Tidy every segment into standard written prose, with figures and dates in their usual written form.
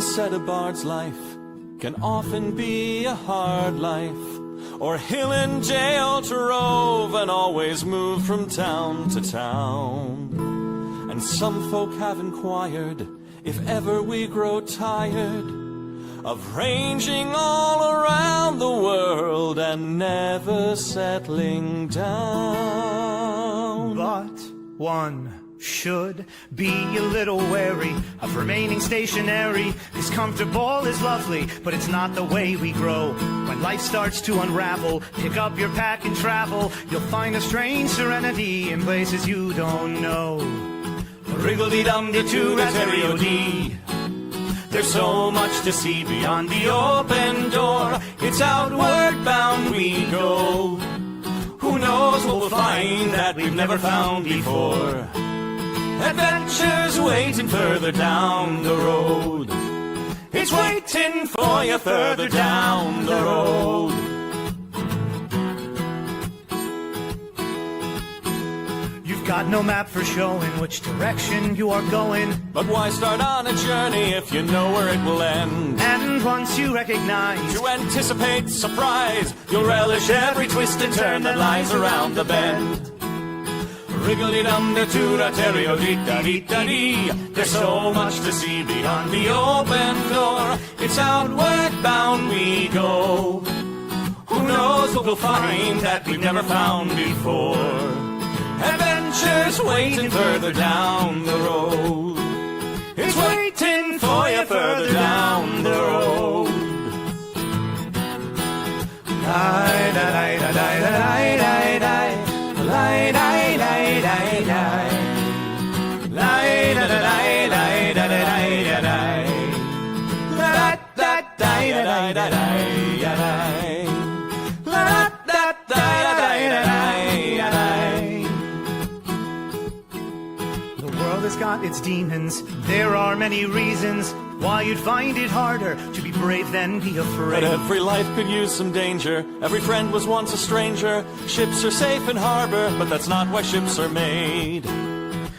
said a bard's life can often be a hard life, or hill and jail to rove and always move from town to town. And some folk have inquired if ever we grow tired of ranging all around the world and never settling down. But one should be a little wary of remaining stationary. 'Cause comfortable is lovely, but it's not the way we grow. When life starts to unravel, pick up your pack and travel. You'll find a strange serenity in places you don't know. Wriggle-dee-dum-dee-too-rat-terry-o-dee. There's so much to see beyond the open door. It's outward bound we go. Who knows what we'll find that we've never found before. Adventures waiting further down the road. It's waiting for you further down the road. You've got no map for showing which direction you are going. But why start on a journey if you know where it will end? And once you recognize, to anticipate surprise, you'll relish every twist and turn that lies around the bend. Wriggle-dee-dum-dee-too-rat-terry-o-dee-da-dee-da-dee. There's so much to see beyond the open door. It's outward bound we go. Who knows what we'll find that we've never found before. Adventures waiting further down the road. It's waiting for you further down the road. Has got its demons. There are many reasons why you'd find it harder to be brave than be afraid. But every life could use some danger. Every friend was once a stranger. Ships are safe in harbor, but that's not why ships are made.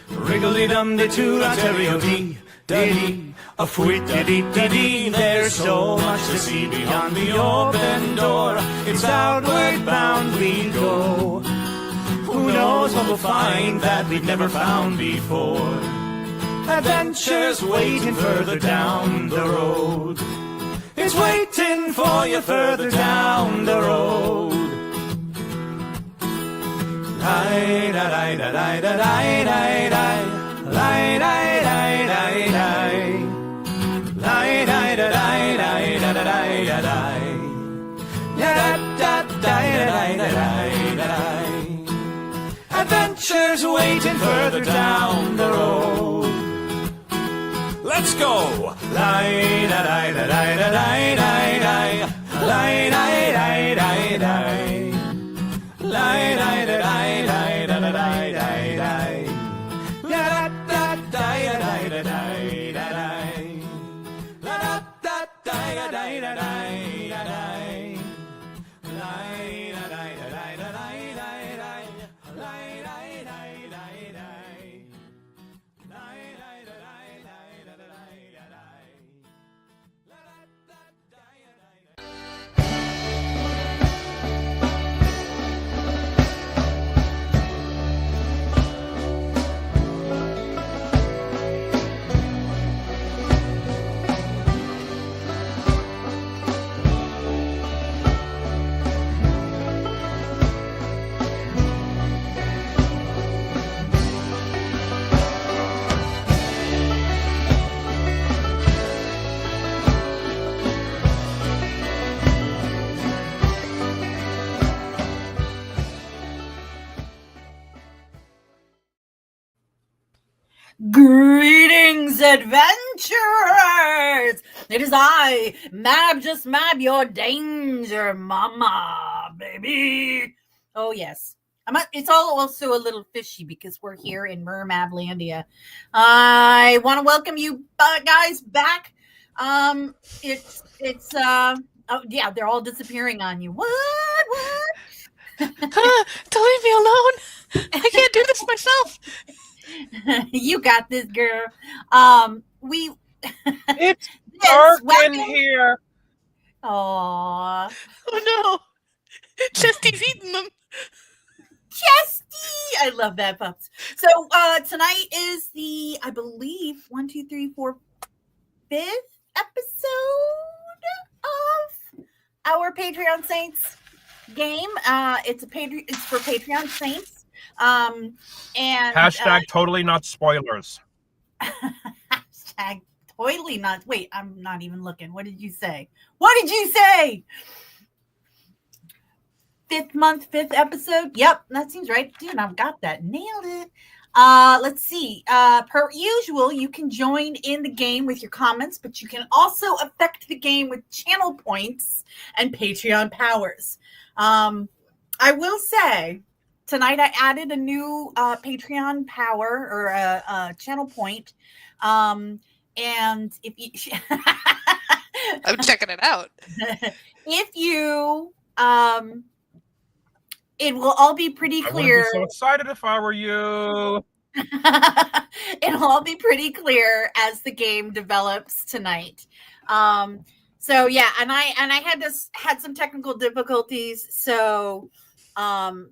Wriggle-dee-dum-dee-too-rat-terry-o-dee-da-dee. A fwit-da-dee-da-dee. There's so much to see beyond the open door. It's outward bound we go. Who knows what we'll find that we've never found before. Adventures waiting further down the road. It's waiting for you further down the road. Adventures waiting further down the road. Let's go! Greetings, adventurers! It is I, just Mab, your danger mama, baby. Oh, yes. It's all also a little fishy because we're here in Mermablandia. I want to welcome you guys back. Oh, yeah, they're all disappearing on you. What? Don't leave me alone. I can't do this myself. You got this, girl. It's this in here. Aww. Oh no. Chesty's eating them. Chesty! I love that, pups. So tonight is the, I believe, 1, 2, 3, 4, 5th episode of our Patreon Saints game. It's for Patreon Saints. And Hashtag totally not spoilers. hashtag totally not. Wait, I'm not even looking. What did you say? What did you say? 5th month, 5th episode. Yep, that seems right. Dude, I've got that. Nailed it. Let's see. Per usual, you can join in the game with your comments, but you can also affect the game with channel points and Patreon powers. I will say, tonight I added a new Patreon power or a channel point. And if you I'm checking it out. if you it will all be pretty I would clear. be so excited if I were you. It'll all be pretty clear as the game develops tonight. So yeah, and I had some technical difficulties, so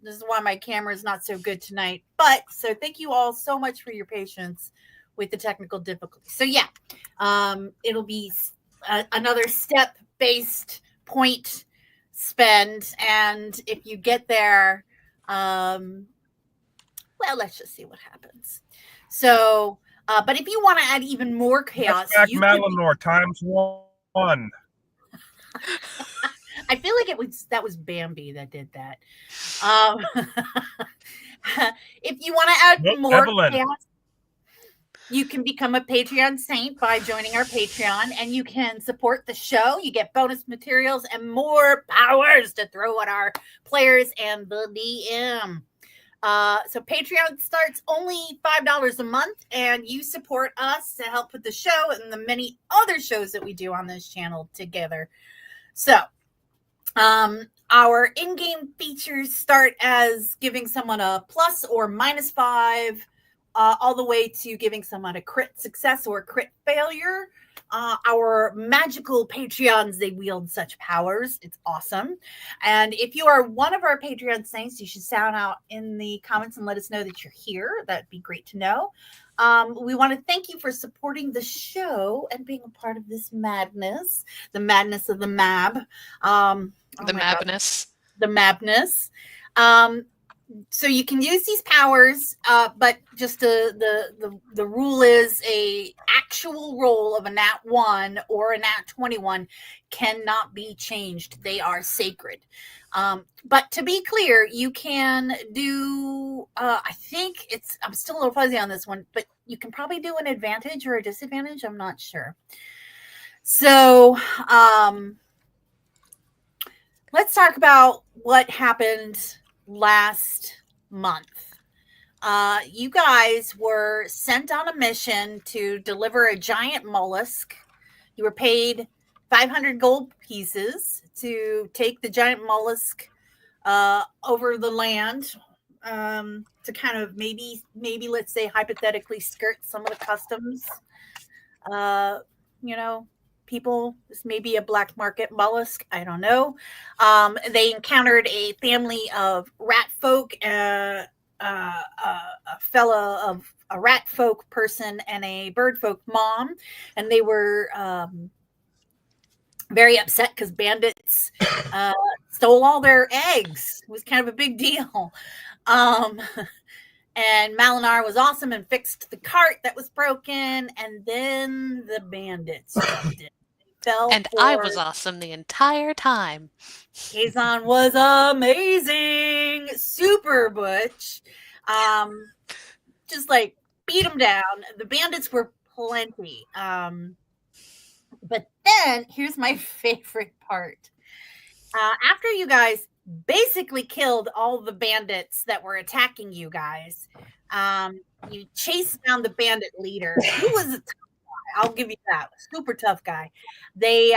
this is why my camera is not so good tonight. But so thank you all so much for your patience with the technical difficulties. So yeah, it'll be another step-based point spend, and if you get there, well, let's just see what happens. So but if you want to add even more chaos, Hashtag you Malinor times 1. I feel like that was Bambi that did that. If you want to add more Evelyn. chaos, you can become a Patreon Saint by joining our Patreon, and you can support the show. You get bonus materials and more powers to throw at our players and the DM. So Patreon starts only $5 a month, and you support us to help with the show and the many other shows that we do on this channel together. So our in-game features start as giving someone a plus or -5, all the way to giving someone a crit success or crit failure. Our magical Patreons, they wield such powers. It's awesome. And if you are one of our Patreon Saints, you should sound out in the comments and let us know that you're here. That'd be great to know. We want to thank you for supporting the show and being a part of this madness, the madness of the MAB. The madness. The madness. So you can use these powers, but just the rule is a actual roll of a nat 1 or a nat 21 cannot be changed. They are sacred. But to be clear, you can do, I think I'm still a little fuzzy on this one, but you can probably do an advantage or a disadvantage. I'm not sure. So let's talk about what happened last month. You guys were sent on a mission to deliver a giant mollusk. You were paid 500 gold pieces to take the giant mollusk over the land, to kind of maybe let's say hypothetically skirt some of the customs. People, this may be a black market mollusk, I don't know. They encountered a family of rat folk, a rat folk person and a bird folk mom, and they were very upset because bandits stole all their eggs. It was kind of a big deal. And Malinar was awesome and fixed the cart that was broken, and then the bandits jumped in. And I was awesome the entire time. Kazan was amazing. Super butch. Just like beat them down. The bandits were plenty. But then here's my favorite part. After you guys basically killed all the bandits that were attacking you guys, you chased down the bandit leader. Who was I'll give you that. Super tough guy. They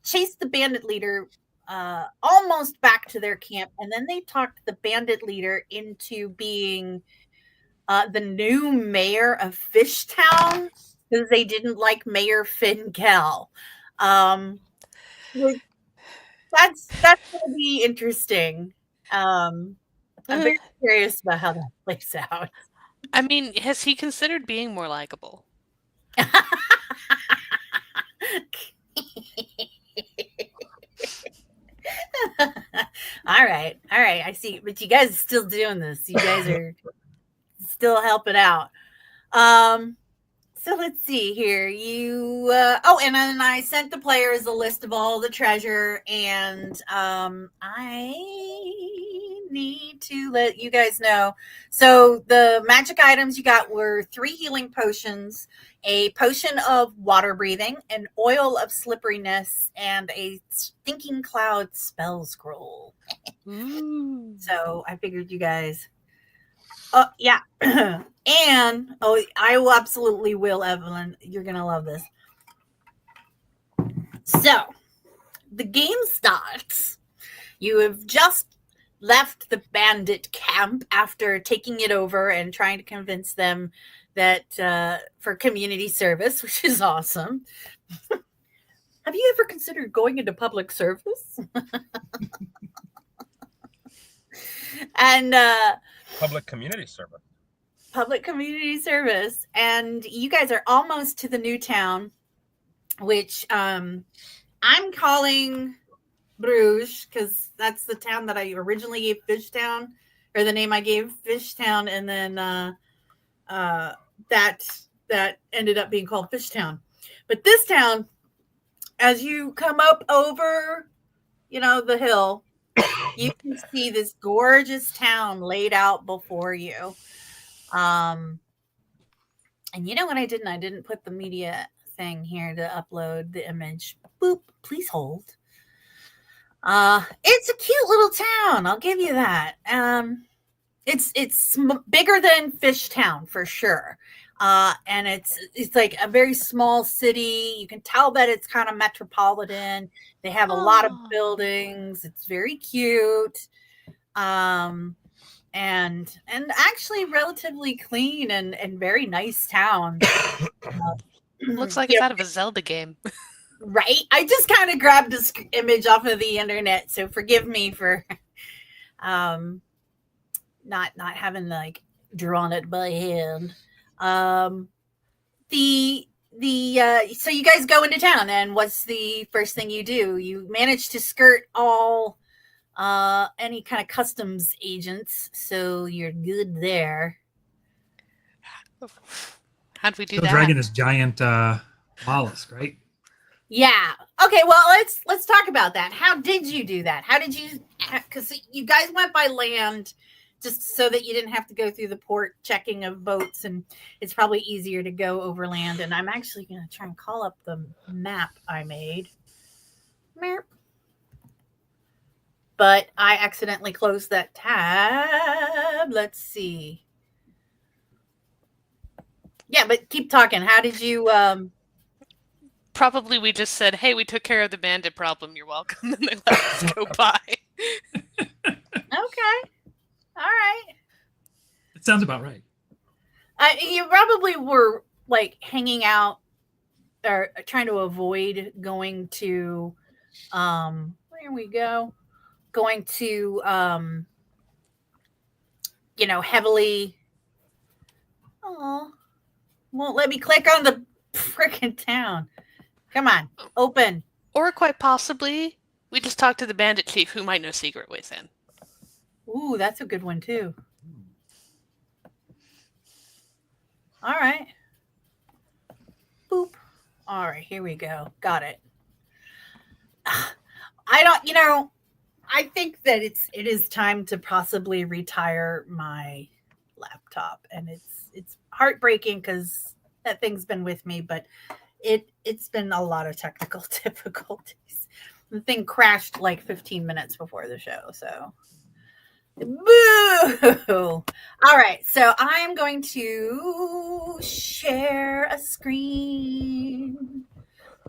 chased the bandit leader almost back to their camp, and then they talked the bandit leader into being the new mayor of Fishtown. because they didn't like Mayor Finn Kell. Which- that's going to be interesting. I'm very curious about how that plays out. I mean, has he considered being more likable? All right. I see. But you guys are still doing this. You guys are still helping out. So let's see here. And then I sent the players a list of all the treasure, and I need to let you guys know. So the magic items you got were 3 healing potions, a potion of water breathing, an oil of slipperiness, and a stinking cloud spell scroll. Ooh. So I figured you guys. Yeah. And I will absolutely will, Evelyn. You're gonna love this. So the game starts. You have just left the bandit camp after taking it over and trying to convince them that for community service, which is awesome. Have you ever considered going into public service? And Public community service. public community service, and you guys are almost to the new town, which I'm calling Bruges because that's the town that I originally gave Fishtown, or the name I gave Fishtown, and then that ended up being called Fishtown. But this town, as you come up over, the hill, you can see this gorgeous town laid out before you. And you know what I didn't? I didn't put the media thing here to upload the image. Boop. Please hold. It's a cute little town. I'll give you that. It's bigger than Fishtown for sure. And it's like a very small city. You can tell that it's kind of metropolitan. They have a lot of buildings. It's very cute. And actually relatively clean and very nice town. Looks like it's out of a Zelda game. Right? I just kind of grabbed this image off of the internet, so forgive me for not having like drawn it by hand. So you guys go into town, and what's the first thing you do? You manage to skirt all any kind of customs agents, so you're good there. How'd we do So that? dragging this giant mollusk, right? Yeah. Okay, well, let's talk about that. How did you do that? How did you, because you guys went by land just so that you didn't have to go through the port checking of boats, and it's probably easier to go over land. And I'm actually going to try and call up the map I made. But I accidentally closed that tab. Let's see. Yeah, but keep talking. How did you... Probably we just said, hey, we took care of the bandit problem. You're welcome. And they let us go by. Okay. All right. It sounds about right. You probably were like hanging out or trying to avoid going to, where we go? Going to, heavily. Oh, won't let me click on the freaking town. Come on, open. Or quite possibly, we just talked to the bandit chief who might know secret ways in. Ooh, that's a good one too. All right. Boop. All right, here we go. Got it. I think that it is time to possibly retire my laptop, and it's heartbreaking because that thing's been with me, but it's been a lot of technical difficulties. The thing crashed like 15 minutes before the show, so boo! All right, so I'm going to share a screen.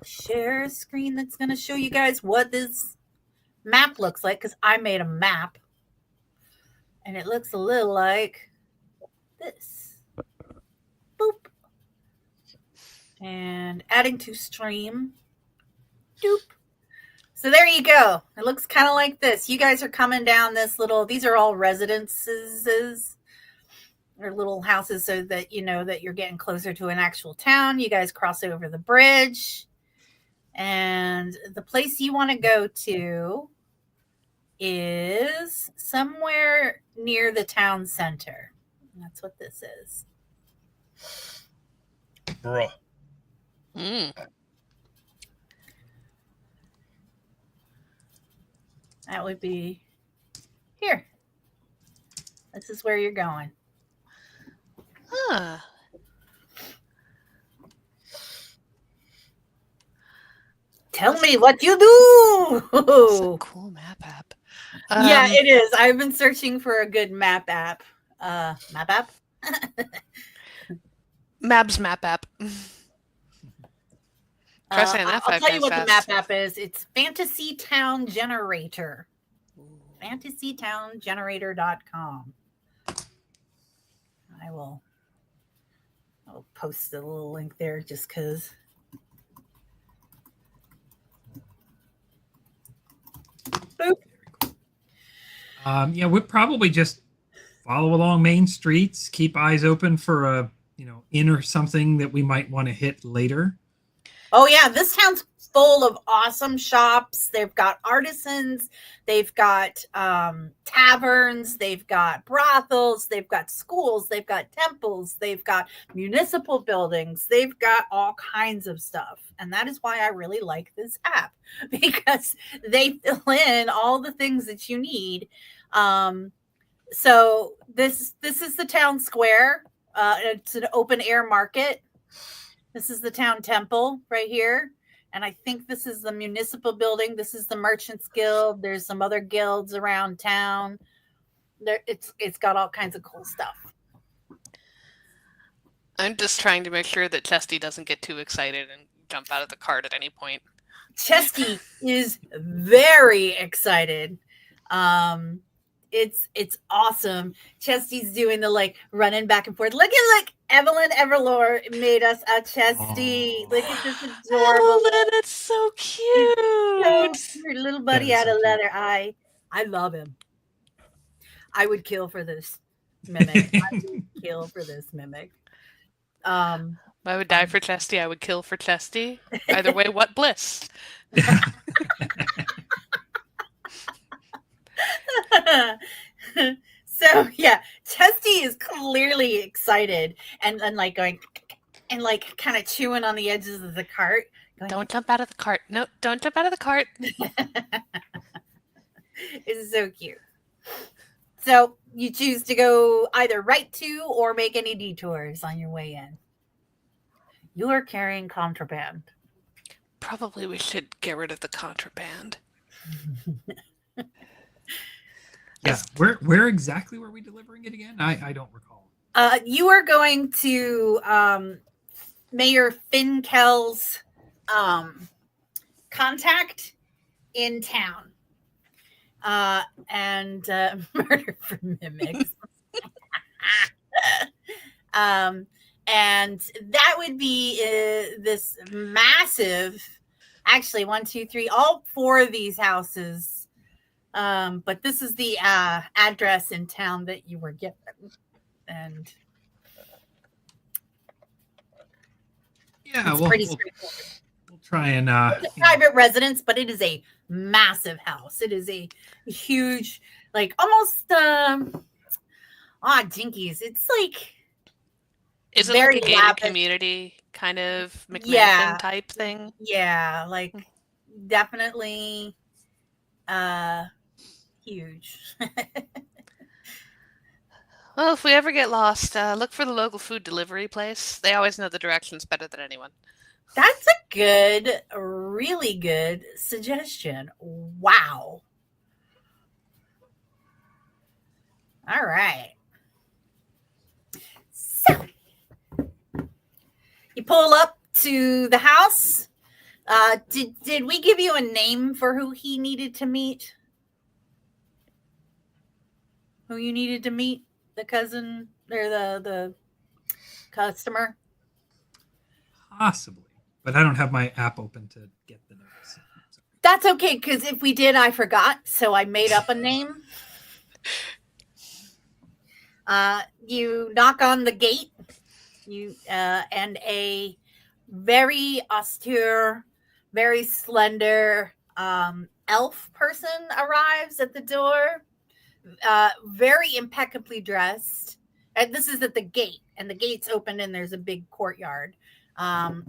Share a screen that's going to show you guys what this map looks like, because I made a map, and it looks a little like this. Boop. And adding to stream. Doop. So there you go. It looks kind of like this. You guys are coming down this little, these are all residences or little houses so that you know that you're getting closer to an actual town. You guys cross over the bridge. And the place you want to go to is somewhere near the town center. That's what this is. Bruh. Mm. That would be here. This is where you're going. Huh. Tell me what you do. It's a cool map app. Yeah, it is. I've been searching for a good map app. Map app? Mab's map app. Try saying that I'll 5 tell you times what fast. the map app is. It's Fantasy Town Generator. FantasyTownGenerator.com. I'll post a little link there just because. Boop. Yeah, we'd probably just follow along main streets, keep eyes open for a inn or something that we might want to hit later. Oh yeah, this town's full of awesome shops. They've got artisans, they've got taverns, they've got brothels, they've got schools, they've got temples, they've got municipal buildings, they've got all kinds of stuff. And that is why I really like this app, because they fill in all the things that you need. So this is the town square. It's an open air market. This is the town temple right here. And I think this is the municipal building. This is the Merchants Guild. There's some other guilds around town. It's got all kinds of cool stuff. I'm just trying to make sure that Chesty doesn't get too excited and jump out of the cart at any point. Chesty is very excited. It's awesome. Chesty's doing the running back and forth. Look, Evelyn Everlore made us a Chesty. Look at this adorable. Evelyn, it's so cute. Your little buddy That is had so a cute. leather eye. I love him. I would kill for this mimic. I would kill for this mimic. I would die for Chesty. I would kill for Chesty. Either way, what bliss. So yeah, Chesty is clearly excited and going and kind of chewing on the edges of the cart. Don't jump out of the cart. No, don't jump out of the cart. It's so cute. So you choose to go either right to or make any detours on your way in. You are carrying contraband. Probably we should get rid of the contraband. Yeah, where exactly were we delivering it again? I don't recall. You are going to Mayor Finkell's contact in town. And murder for mimics. And that would be this massive, actually 1, 2, 3, all 4 of these houses. But this is the address in town that you were given. And Yeah, it's we'll straightforward. try and It's a private residence, but it is a massive house. It is a huge, almost jinkies. It's Is it very like a gated lavish. community kind of McMansion Yeah. type thing? Yeah, definitely huge. Well, if we ever get lost, look for the local food delivery place. They always know the directions better than anyone. That's a really good suggestion. Wow. All right. So you pull up to the house. Did we give you a name for who he needed to meet? Who you needed to meet? The cousin or the customer? Possibly, but I don't have my app open to get the notes. That's okay, because if we did, I forgot, so I made up a name. You knock on the gate, and a very austere, very slender elf person arrives at the door, very impeccably dressed. And this is at the gate, and the gate's open, and there's a big courtyard.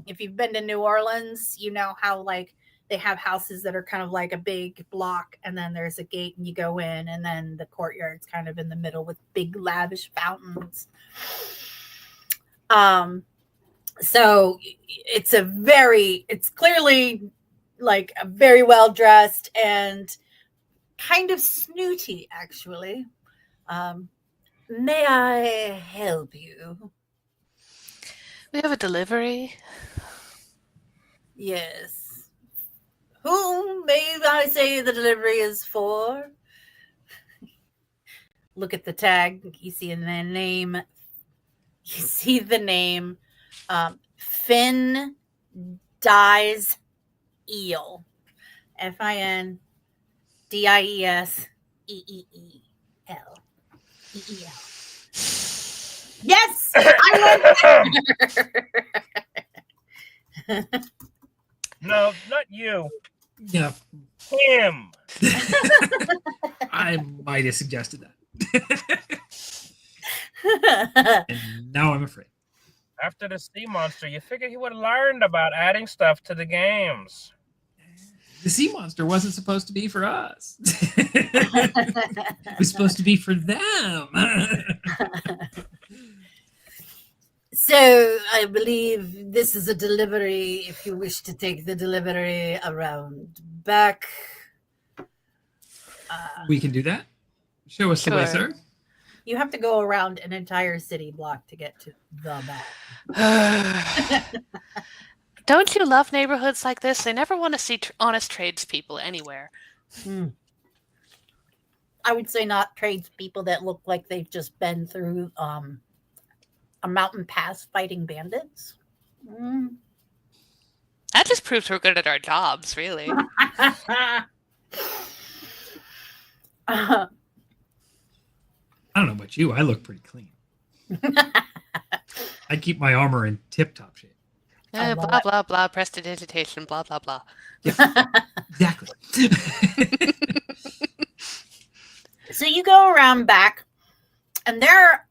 If you've been to New Orleans, you know how like they have houses that are kind of like a big block, and then there's a gate, and you go in, and then the courtyard's kind of in the middle with big lavish fountains. So it's clearly like a very well dressed and kind of snooty, actually. May I help you? We have a delivery. Yes. Whom may I say the delivery is for? Look at the tag. You see the name. You see the name. Finn Dies Eel. FINDIES EEEL. EEL. Yes, I went there. No, not you. Yeah, Him. I might have suggested that. And now I'm afraid. After the sea monster, you figured he would have learned about adding stuff to the games. The sea monster wasn't supposed to be for us. It was supposed to be for them. So I believe this is a delivery. If you wish to take the delivery around back, We can do that. Show us the way, Sure. sir. you have to go around an entire city block to get to the back. Don't you love neighborhoods like this? They never want to see honest tradespeople anywhere. I would say not tradespeople that look like they've just been through a mountain pass fighting bandits. That just proves we're good at our jobs, really. I don't know about you. I look pretty clean. I keep my armor in tip-top shape. I love Blah, it. blah, blah, prestidigitation, blah, blah, blah. Exactly. So you go around back, and there,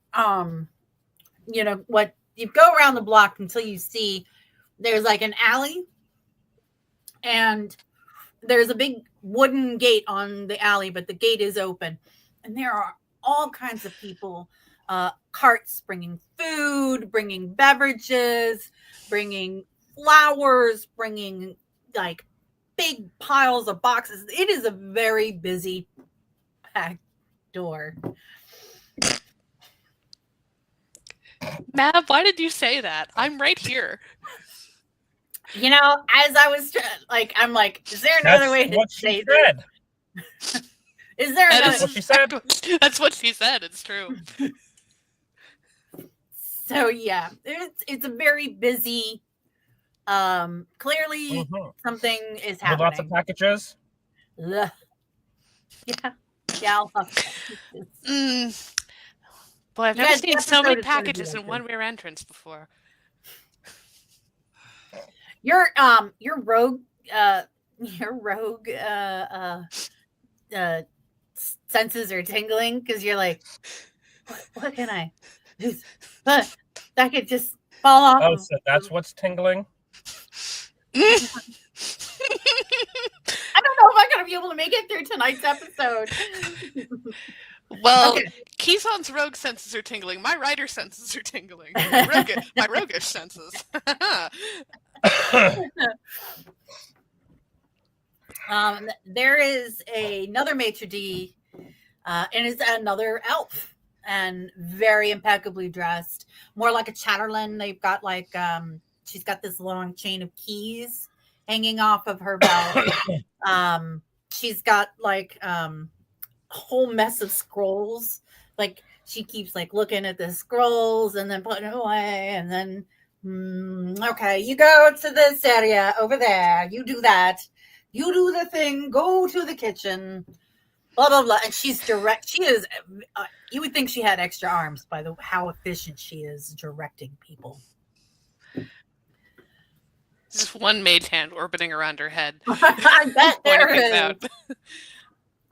what you go around the block until you see there's like an alley, and there's a big wooden gate on the alley, but the gate is open, and there are all kinds of people, carts bringing food, bringing beverages, bringing flowers, bringing like big piles of boxes. It is a very busy, packed door. Mab, why did you say that? I'm right here. You know, as I was I'm like, is there another way to what say she this? said. Is there That another? is what she said. That's what she said. It's true. So yeah, it's a very busy. Clearly Mhm. something is With lots of happening. packages. Ugh. Yeah. I'll have to- Boy, I've You never guys, seen the so episode many is gonna be packages like in one this. rear entrance before. Your rogue senses are tingling because you're like, what can I? But that could just fall off. Oh, of- so that's what's tingling? I don't know if I'm gonna be able to make it through tonight's episode. Well, Okay. Keyson's rogue senses are tingling. My rider senses are tingling. My roguish senses. There is another maitre d, and it's another elf, and very impeccably dressed, more like a chatterlin. They've got like she's got this long chain of keys hanging off of her belt. She's got like a whole mess of scrolls. Like she keeps like looking at the scrolls and then putting it away, and then Okay, you go to this area over there. You do that. You do the thing. Go to the kitchen. Blah blah blah. And she's direct. She is. You would think she had extra arms by the how efficient she is directing people. Just one mage hand orbiting around her head. I bet there Pointing things is. out.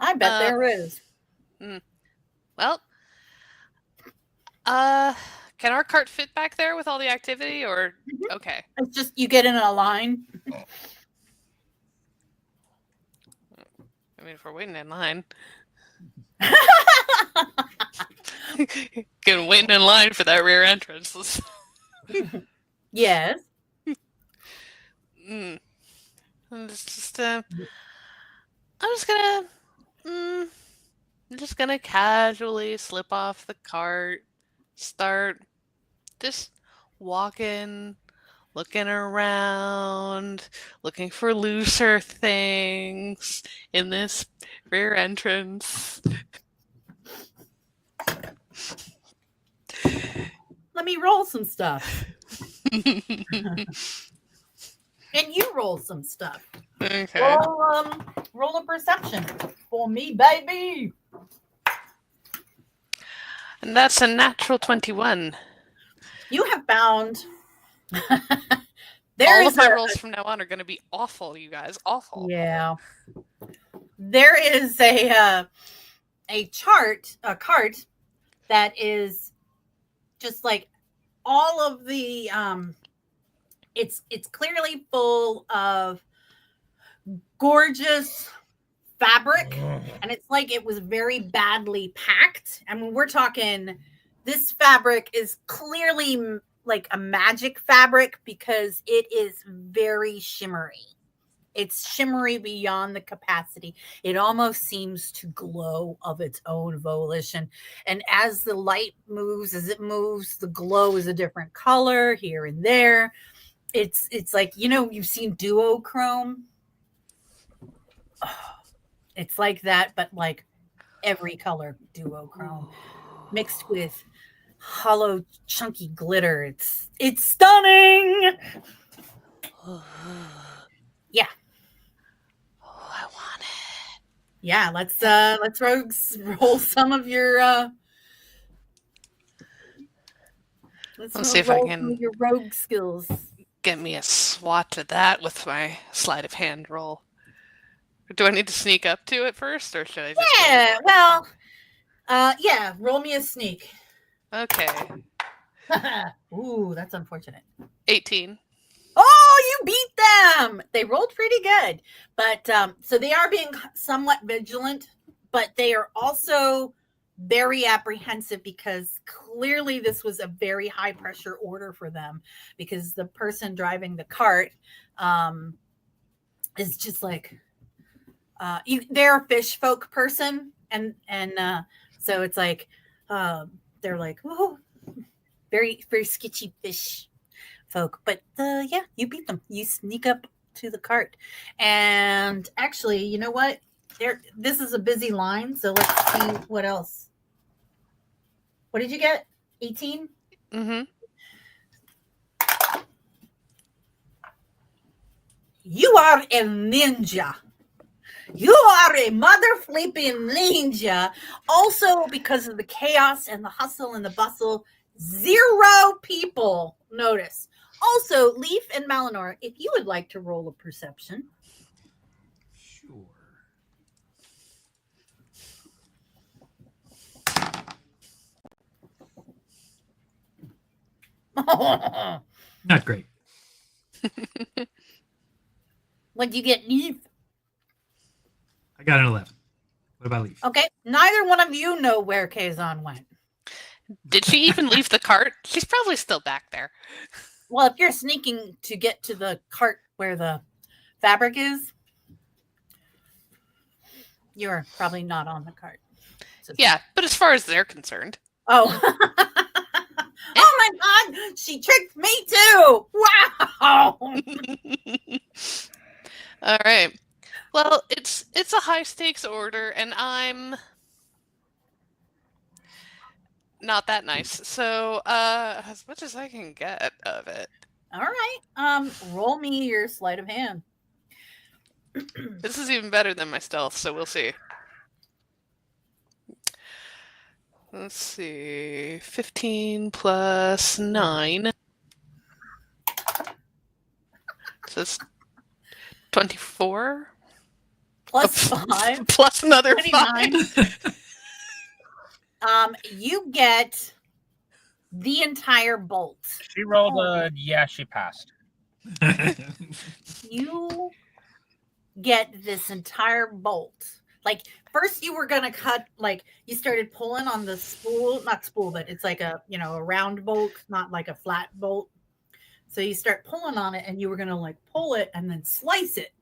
I bet there is. Well, can our cart fit back there with all the activity, or okay? It's just you get in a line. I mean, if we're waiting in line, get waiting in line for that rear entrance. Yes. It's just, I'm just gonna casually slip off the cart, start just walking, looking around, looking for looser things in this rear entrance. Let me roll some stuff. And you roll some stuff. Okay. Roll a perception for me, baby. And that's a natural 21. You have found All there's of my rolls from now on are going to be awful, you guys. Awful. Yeah. There is a cart that is just like all of the it's clearly full of gorgeous fabric, and it's like it was very badly packed. I mean, we're talking this fabric is clearly like a magic fabric because it is very shimmery. It's shimmery beyond the capacity. It almost seems to glow of its own volition. And as the light moves, as it moves, the glow is a different color here and there. It's like, you've seen duochrome. Oh, it's like that, but like every color duochrome mixed with hollow, chunky glitter. It's stunning. Yeah. Oh, I want it. Yeah, let's roll some of your Let's see if I can your rogue skills. get me a swat at that with my sleight of hand roll. Do I need to sneak up to it first, or should I just Yeah, well, yeah, roll me a sneak. Okay. Ooh, that's unfortunate. 18. Oh, you beat them. They rolled pretty good. But so they are being somewhat vigilant, but they are also very apprehensive because clearly this was a very high pressure order for them, because the person driving the cart is just like they're a fish folk person, and so it's like they're like, oh, very very sketchy fish folk. But yeah, you beat them. You sneak up to the cart, and actually, you know what? This is a busy line, so let's see what else. What did you get? 18? Mm-hmm. You are a ninja. You are a mother flipping ninja. Also, because of the chaos and the hustle and the bustle, 0 people notice. Also, Leaf and Malinor, if you would like to roll a perception. Sure. Not great. What'd you get, Leaf? I got an 11. What about Leaf? Okay, neither one of you know where Kazan went. Did she even leave the cart? She's probably still back there. Well, if you're sneaking to get to the cart where the fabric is, you're probably not on the cart. So, Yeah, but as far as they're concerned. oh. Oh my God, she tricked me too. Wow. All right. Well, it's a high stakes order, and not that nice. So, as much as I can get of it. All right. Roll me your sleight of hand. This is even better than my stealth, so we'll see. Let's see. 15 plus 9. So it's 24? Plus 5. Plus another 29. 5. You get the entire bolt. She rolled a yeah. She passed. You get this entire bolt. Like, first you were gonna cut, like, you started pulling on the spool, not spool, but it's like a, a round bolt, not like a flat bolt. So you start pulling on it, and you were gonna like pull it and then slice it.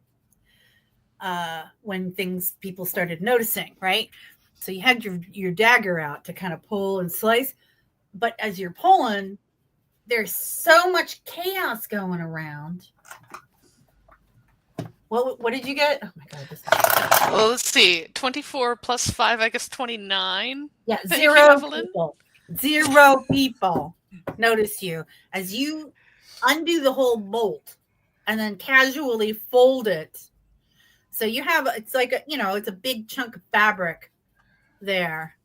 When people started noticing, right? So you had your dagger out to kind of pull and slice, but as you're pulling, there's so much chaos going around. What did you get? Oh my god! Well, let's see. 24 plus 5, I guess 29. Yeah, Thank you, 0 Evelyn. people. 0 people notice you as you undo the whole bolt and then casually fold it. So you have, it's like it's a big chunk of fabric there.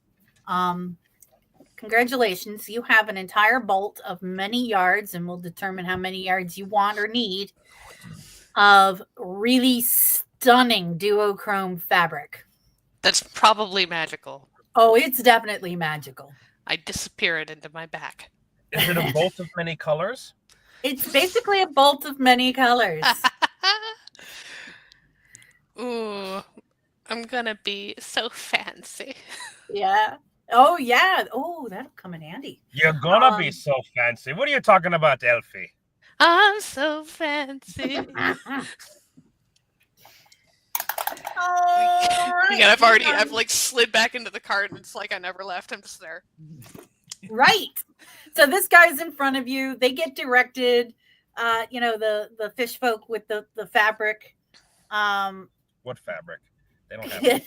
Congratulations, you have an entire bolt of many yards, and we'll determine how many yards you want or need of really stunning duochrome fabric. That's probably magical. Oh, it's definitely magical. I disappear it into my back. Is it a bolt of many colors? It's basically a bolt of many colors. Ooh, I'm gonna be so fancy. Yeah. Oh, yeah. Oh, that'll come in handy. You're gonna be so fancy. What are you talking about, Elfie? I'm so fancy. Yeah, I've like slid back into the cart, and it's like I never left. I'm just there. Right. So this guy's in front of you. They get directed. The fish folk with the fabric. What fabric? They don't have it.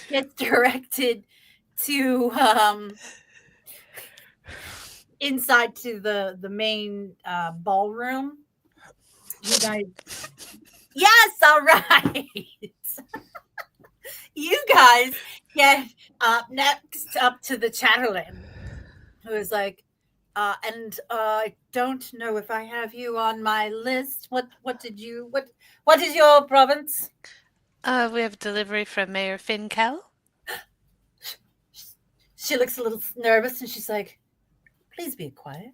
Gets directed to inside to the main ballroom. You guys, yes, all right. You guys get next up to the chatterlin, who is like, I don't know if I have you on my list. What is your province? We have delivery from Mayor Finkel. She looks a little nervous, and she's like, please be quiet.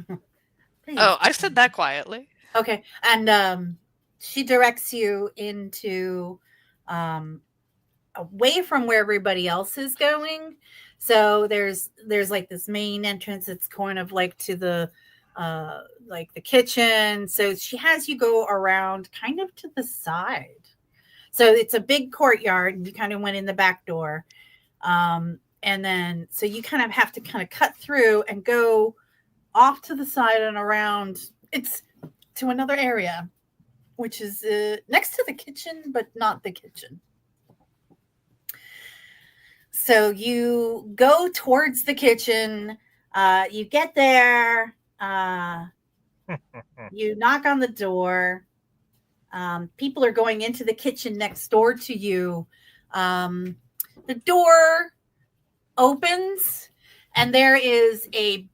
Please. Oh, I said that quietly. Okay. And she directs you into away from where everybody else is going. So there's like this main entrance that's kind of like to the like the kitchen. So she has you go around kind of to the side. So it's a big courtyard, and you kind of went in the back door. And then so you kind of have to kind of cut through and go off to the side and around. It's to another area, which is next to the kitchen, but not the kitchen. So you go towards the kitchen. You get there. You knock on the door. People are going into the kitchen next door to you. The door opens, and there is a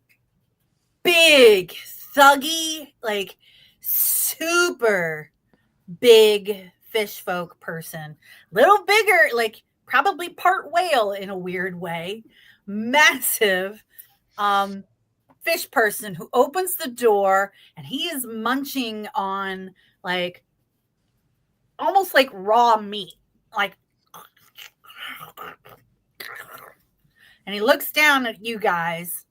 big, thuggy, like super big fish folk person. Little bigger, like probably part whale in a weird way. Massive fish person who opens the door, and he is munching on like almost like raw meat, like, and he looks down at you guys.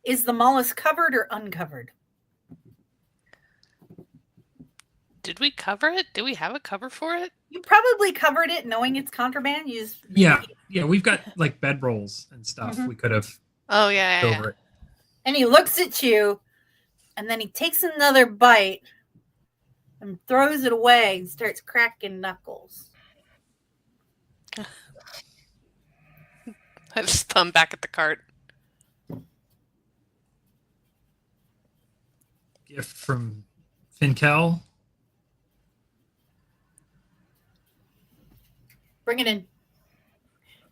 Is the mollusk covered or uncovered? Did we cover it? Do we have a cover for it? You probably covered it knowing it's contraband. You just Yeah, we've got like bedrolls and stuff. Mhm. We could have Oh, yeah. over it. And he looks at you, and then he takes another bite and throws it away and starts cracking knuckles. I just thumb back at the cart. Gift from Finkel. Bring it in.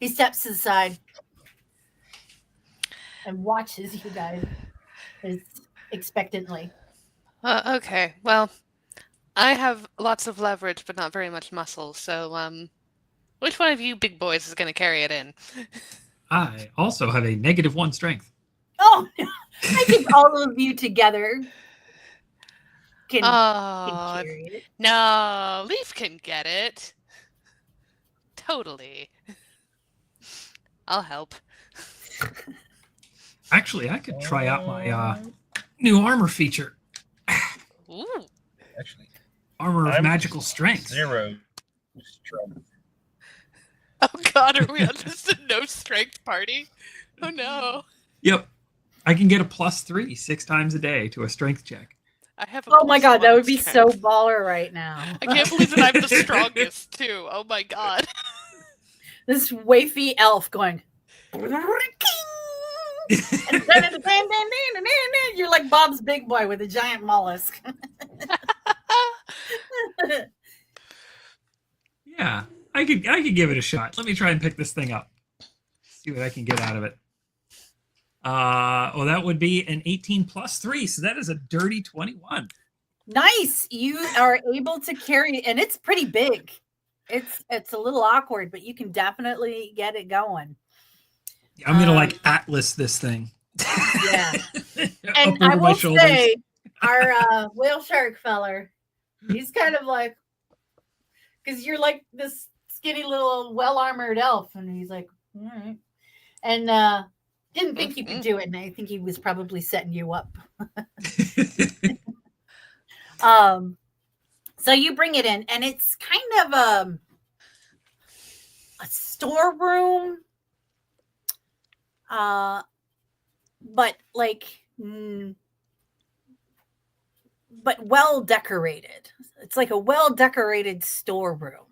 He steps aside and watches you guys expectantly. Okay, well, I have lots of leverage, but not very much muscle, so, which one of you big boys is going to carry it in? I also have a -1 strength. Oh, I think all of you together can Oh, carry it. no, Leaf can get it. Totally. I'll help. Actually, I could try out my new armor feature. Ooh. Actually, Armor of I'm magical strength. 0 strength. Oh God, are we on just a no strength party? Oh no. Yep. I can get a +3 6 times a day to a strength check. I have a Oh my God, that +1 would be so strength. baller right now. I can't believe that I'm the strongest too. Oh my God. This wafy elf going. You're like Bob's Big Boy with a giant mollusk. Yeah, I could give it a shot. Let me try and pick this thing up. See what I can get out of it. Well, that would be an 18 + 3, so that is a dirty 21. Nice. You are able to carry, and it's pretty big. It's a little awkward, but you can definitely get it going. I'm gonna like Atlas this thing. Yeah. Up And over I my will shoulders. say, our whale shark feller, he's kind of like, because you're like this skinny little well-armored elf, and he's like, all right. And didn't think you could do it, and I think he was probably setting you up. So you bring it in, and it's kind of a storeroom, but like, but well decorated. It's like a well decorated storeroom.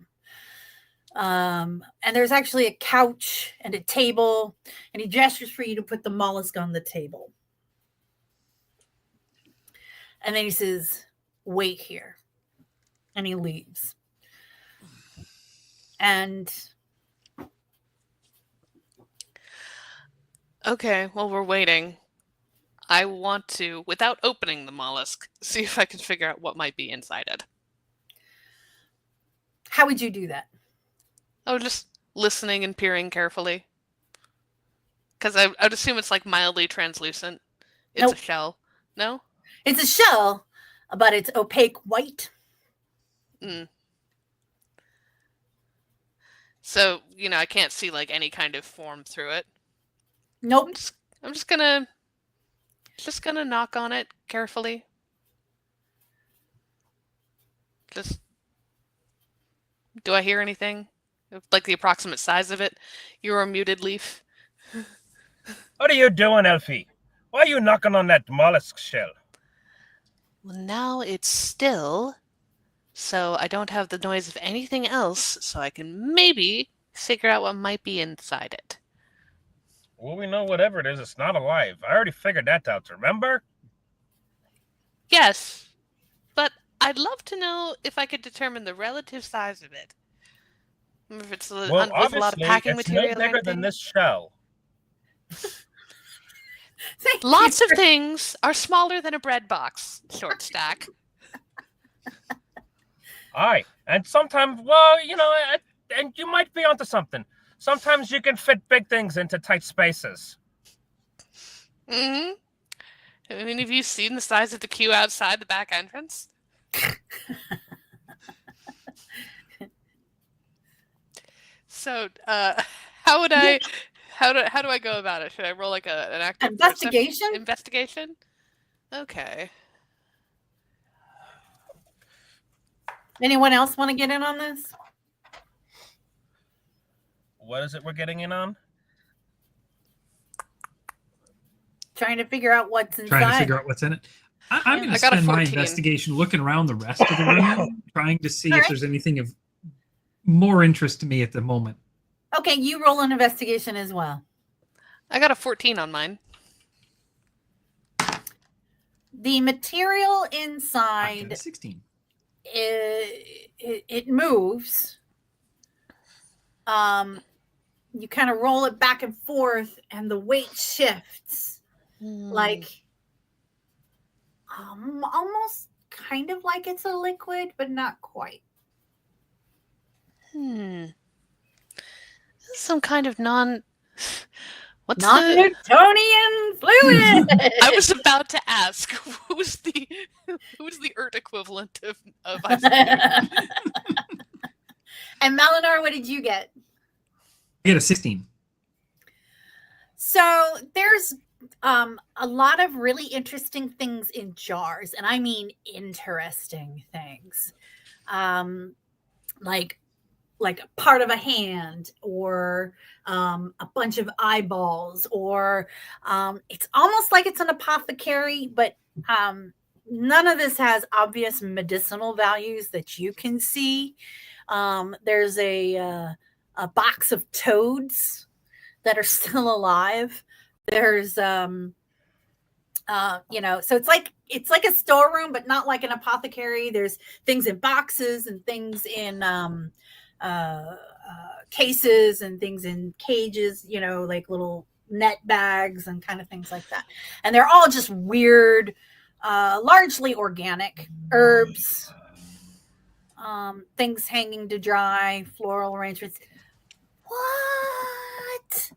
And there's actually a couch and a table, and he gestures for you to put the mollusk on the table. And then he says, wait here. And he leaves. And Okay, well, we're waiting. I want to, without opening the mollusk, see if I can figure out what might be inside it. how would you do that? Oh, just listening and peering carefully. Because I'd assume it's like mildly translucent. It's Nope. a shell. No? It's a shell, but it's opaque white. Mm. So, I can't see like any kind of form through it. Nope. I'm just gonna knock on it carefully. Just, do I hear anything? Like the approximate size of it? You're a muted Leaf. What are you doing, Elfie? Why are you knocking on that mollusk shell? Well, now it's still, so I don't have the noise of anything else, so I can maybe figure out what might be inside it. Well, we know whatever it is, it's not alive. I already figured that out, remember? Yes, but I'd love to know if I could determine the relative size of it. If it's Well, with a lot of obviously, packing it's material no or bigger than anything. this shell. Thank Lots you. of things are smaller than a bread box, short stack. Aye, and sometimes, well, and you might be onto something. Sometimes you can fit big things into tight spaces. Mm-hmm. I mean, have you seen the size of the queue outside the back entrance? So, how would I? How do I go about it? Should I roll like an active Investigation? Investigation. Okay. Anyone else want to get in on this? What is it we're getting in on? Trying to figure out what's inside. Trying to figure out what's in it. I'm going I to got a spend my 14. investigation looking around the rest of the room, trying to see All if right. there's anything of more interest to me at the moment. Okay, you roll an investigation as well. I got a 14 on mine. The material I got a inside 16. it moves. You kind of roll it back and forth, and the weight shifts, like almost kind of like it's a liquid, but not quite. Some kind of What's the? Non-Newtonian fluid. I was about to ask who's the ERT equivalent of ice cream? And Malinar, what did you get? I get a 16. So there's a lot of really interesting things in jars, and I mean interesting things, like a part of a hand, or a bunch of eyeballs, or it's almost like it's an apothecary, but none of this has obvious medicinal values that you can see. There's a box of toads that are still alive. There's so it's like a storeroom, but not like an apothecary. There's things in boxes and things in cases and things in cages, like little net bags and kind of things like that. And they're all just weird, largely organic herbs, things hanging to dry, floral arrangements. What?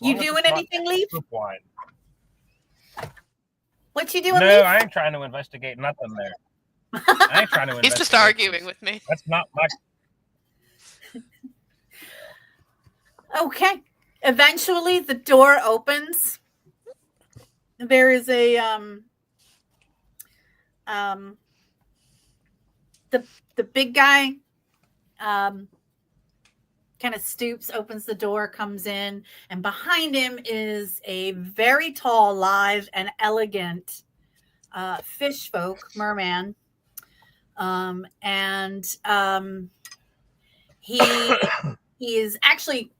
You doing anything, Leaf? Wine. What you doing, No, Leaf? I ain't trying to investigate nothing there. I ain't trying to investigate. He's just arguing with me. That's not my... Okay. Eventually the door opens. There is a the big guy kind of stoops, opens the door, comes in, and behind him is a very tall, lithe, and elegant fish folk, merman. He is actually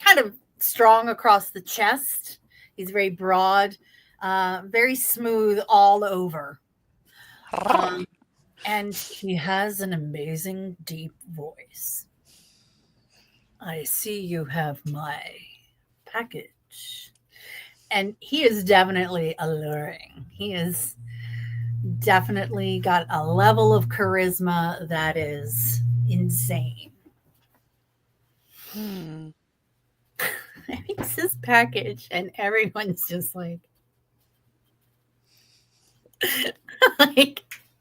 kind of strong across the chest. He's very broad, very smooth all over. And he has an amazing deep voice. I see you have my package. And he is definitely alluring. He is definitely got a level of charisma that is insane. It's his package, and everyone's just like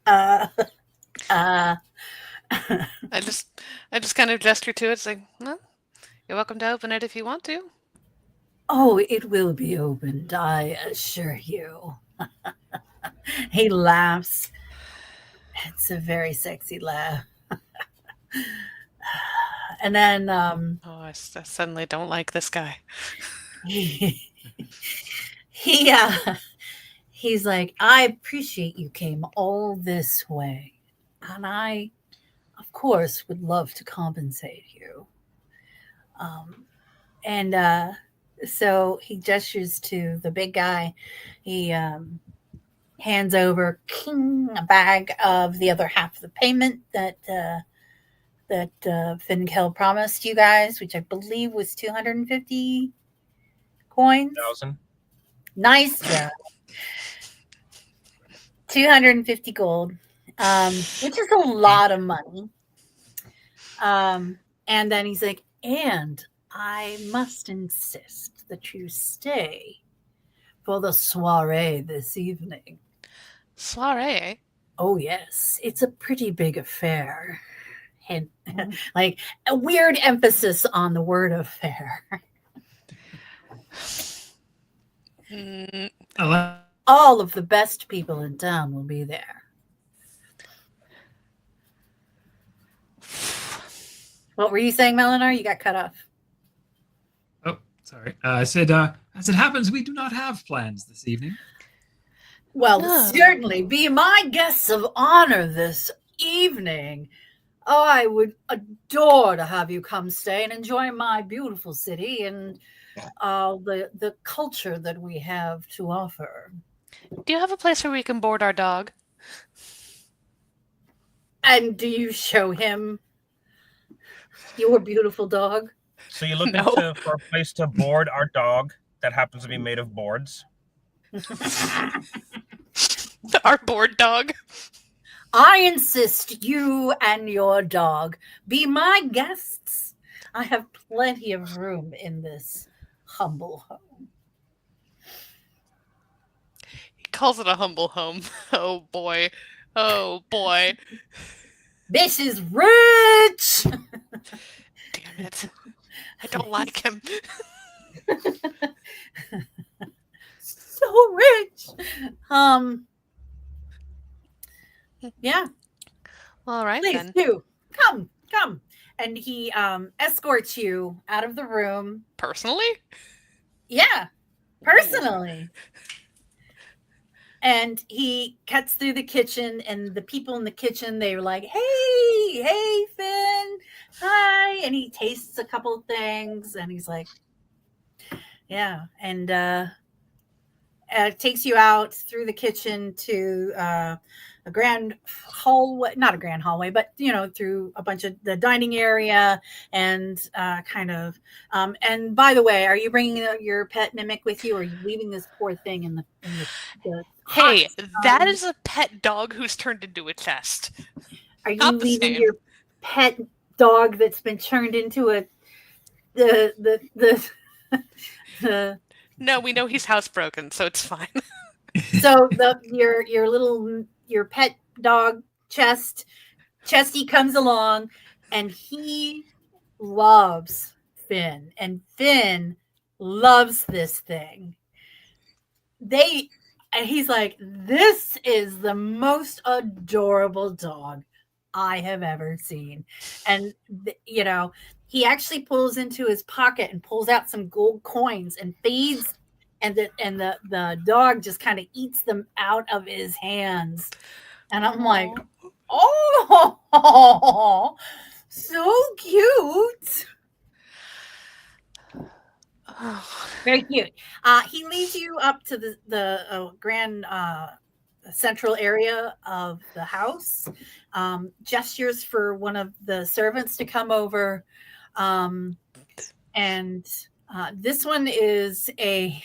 I just kind of gesture to it. It's like, well, you're welcome to open it if you want to. Oh, it will be opened, I assure you. He laughs. It's a very sexy laugh. And then I suddenly don't like this guy. He's like, I appreciate you came all this way, and I, of course, would love to compensate you. So he gestures to the big guy. He hands over a bag of the other half of the payment that Finkel promised you guys, which I believe was 250 coins. 1,000. Nice job. 250 gold, which is a lot of money. And then he's like, and I must insist that you stay for the soiree this evening. Soiree? Oh, yes. It's a pretty big affair. And like a weird emphasis on the word affair. All of the best people in town will be there. What were you saying, Melinar? You got cut off. Oh, sorry. I said, as it happens, we do not have plans this evening. Well, certainly be my guests of honor this evening. I would adore to have you come stay and enjoy my beautiful city and the culture that we have to offer. Do you have a place where we can board our dog? And do you show him your beautiful dog? So you're looking No. for a place to board our dog that happens to be made of boards. Our board dog? I insist you and your dog be my guests. I have plenty of room in this humble home. He calls it a humble home. Oh boy. Oh boy. This is rich. Damn it. I don't like him. So rich. Yeah. All right Please then. do. Come. And he escorts you out of the room. Personally? Yeah, personally. And he cuts through the kitchen, and the people in the kitchen, they were like, hey, Finn, hi. And he tastes a couple of things, and he's like, yeah. And takes you out through the kitchen to a grand hallway, not a grand hallway, but through a bunch of the dining area and and by the way, are you bringing your pet mimic with you, or are you leaving this poor thing in the Hey, hot that sun? is a pet dog who's turned into a chest. Are you not the leaving same. your pet dog that's been turned into the No, we know he's housebroken, so it's fine. so your pet dog Chesty comes along, and he loves Finn, and Finn loves this thing. And he's like, this is the most adorable dog I have ever seen. And he actually pulls into his pocket and pulls out some gold coins and feeds, and the dog just kind of eats them out of his hands. And I'm like, oh, so cute. Very cute. He leads you up to the grand central area of the house, gestures for one of the servants to come over. And this one is a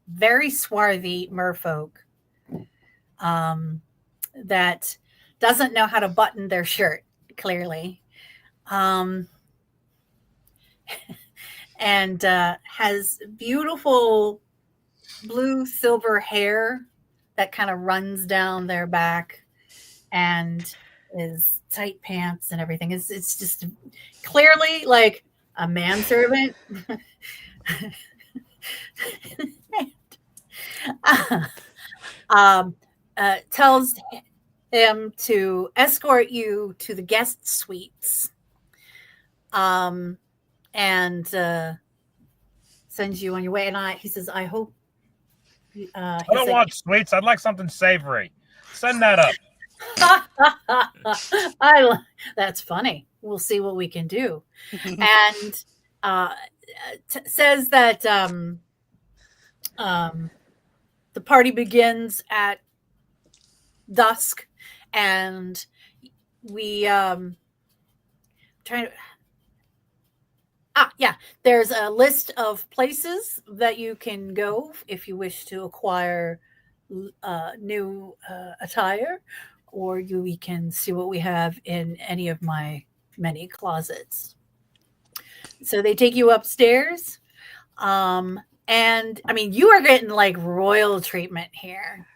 very swarthy merfolk that doesn't know how to button their shirt, clearly. And has beautiful blue silver hair that kind of runs down their back, and is tight pants and everything. It's just clearly like a manservant. Tells him to escort you to the guest suites. And sends you on your way. And he says, I hope. I don't want sweets. I'd like something savory. Send that up. That's funny. We'll see what we can do. And says that the party begins at dusk, and we trying to. There's a list of places that you can go if you wish to acquire new attire, or we can see what we have in any of my many closets. So they take you upstairs, and I mean, you are getting like royal treatment here.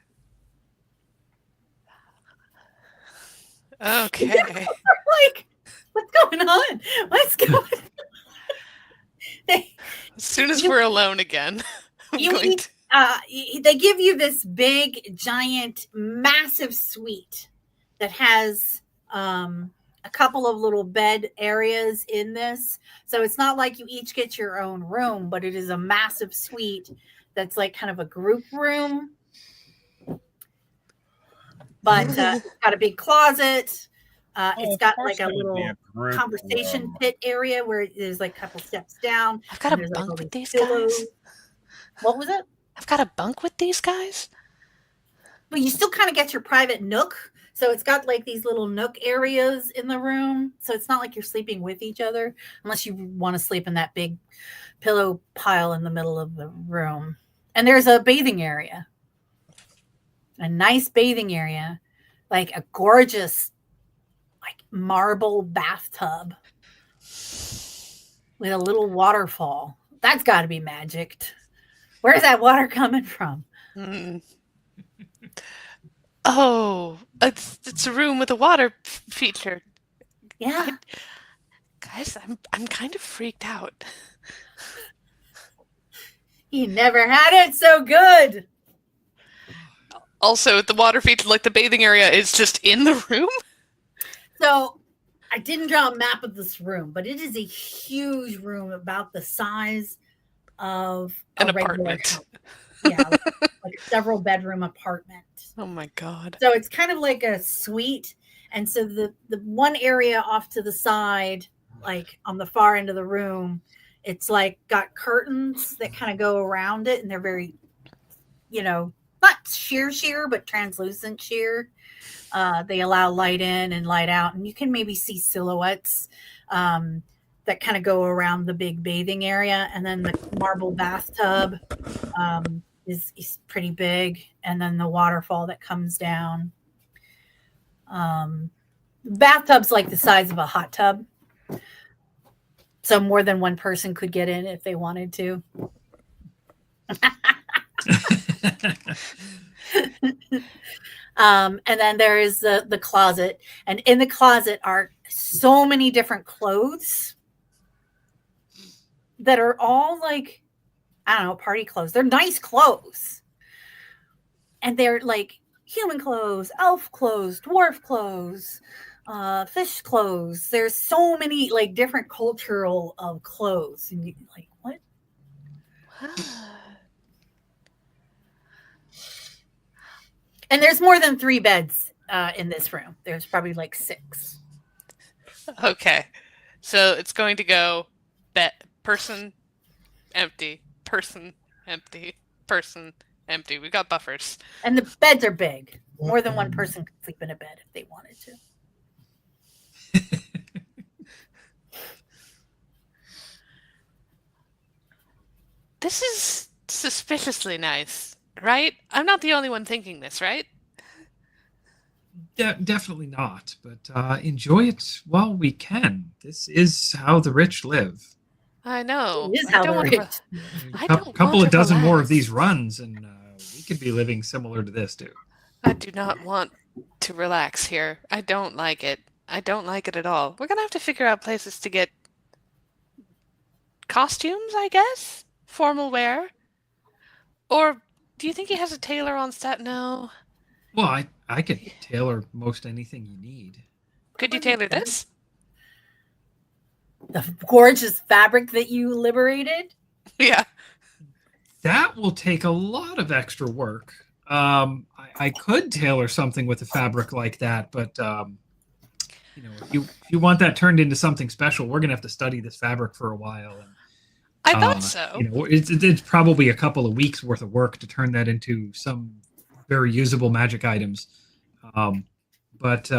Okay. Like, what's going on? What's going on? As soon as we're alone again, they give you this big, giant, massive suite that has a couple of little bed areas in this. So it's not like you each get your own room, but it is a massive suite that's like kind of a group room. But it's got a big closet, It's of got course like a there would be little a group conversation room. pit area where there's like a couple steps down. I've got and a there's like all bunk with these these pillows. guys. What was it? I've got a bunk with these guys. But you still kind of get your private nook. So it's got like these little nook areas in the room. So it's not like you're sleeping with each other unless you want to sleep in that big pillow pile in the middle of the room. And there's a bathing area. A nice bathing area. Like a gorgeous like marble bathtub with a little waterfall. That's got to be magicked. Where's that water coming from? Mm. Oh, it's a room with a water feature. Yeah. Guys, I'm kind of freaked out. You never had it so good. Also, the water feature, like the bathing area, is just in the room. So I didn't draw a map of this room, but it is a huge room about the size of An a regular apartment. house. Yeah, like a several bedroom apartment. Oh my god. So it's kind of like a suite. And so the one area off to the side, like on the far end of the room, it's like got curtains that kind of go around it. And they're very, not sheer, but translucent sheer. They allow light in and light out. And you can maybe see silhouettes that kind of go around the big bathing area. And then the marble bathtub is pretty big. And then the waterfall that comes down. Bathtub's like the size of a hot tub. So more than one person could get in if they wanted to. And then there is the closet. And in the closet are so many different clothes that are all like, I don't know, party clothes. They're nice clothes. And they're like human clothes, elf clothes, dwarf clothes, fish clothes. There's so many like different cultural of clothes. And you're like, what? And there's more than 3 beds in this room. There's probably like 6. Okay. So it's going to go person, empty, person, empty, person, empty. We got buffers. And the beds are big. More than one person could sleep in a bed if they wanted to. This is suspiciously nice, right? I'm not the only one thinking this, right? Definitely not, but enjoy it while we can. This is how the rich live. I know. It is I how don't they're wanna rich. I A don't couple want of to dozen more of relax. these runs, and we could be living similar to this too. I do not want to relax here. I don't like it. I don't like it at all. We're gonna have to figure out places to get costumes, I guess? Formal wear? Or do you think he has a tailor on set? No. Well, I could tailor most anything you need. Could you tailor this? The gorgeous fabric that you liberated. Yeah. That will take a lot of extra work. I could tailor something with a fabric like that, but if you want that turned into something special, we're gonna have to study this fabric for a while. And, I thought so. It's probably a couple of weeks worth of work to turn that into some very usable magic items. But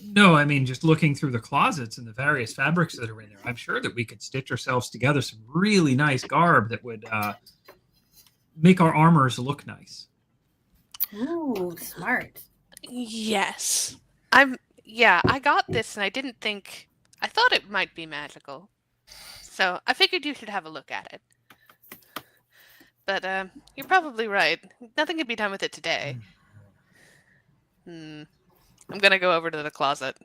no, I mean, just looking through the closets and the various fabrics that are in there, I'm sure that we could stitch ourselves together some really nice garb that would make our armors look nice. Ooh, smart. Yes. I got this and I thought it might be magical. So I figured you should have a look at it. But you're probably right. Nothing can be done with it today. I'm gonna go over to the closet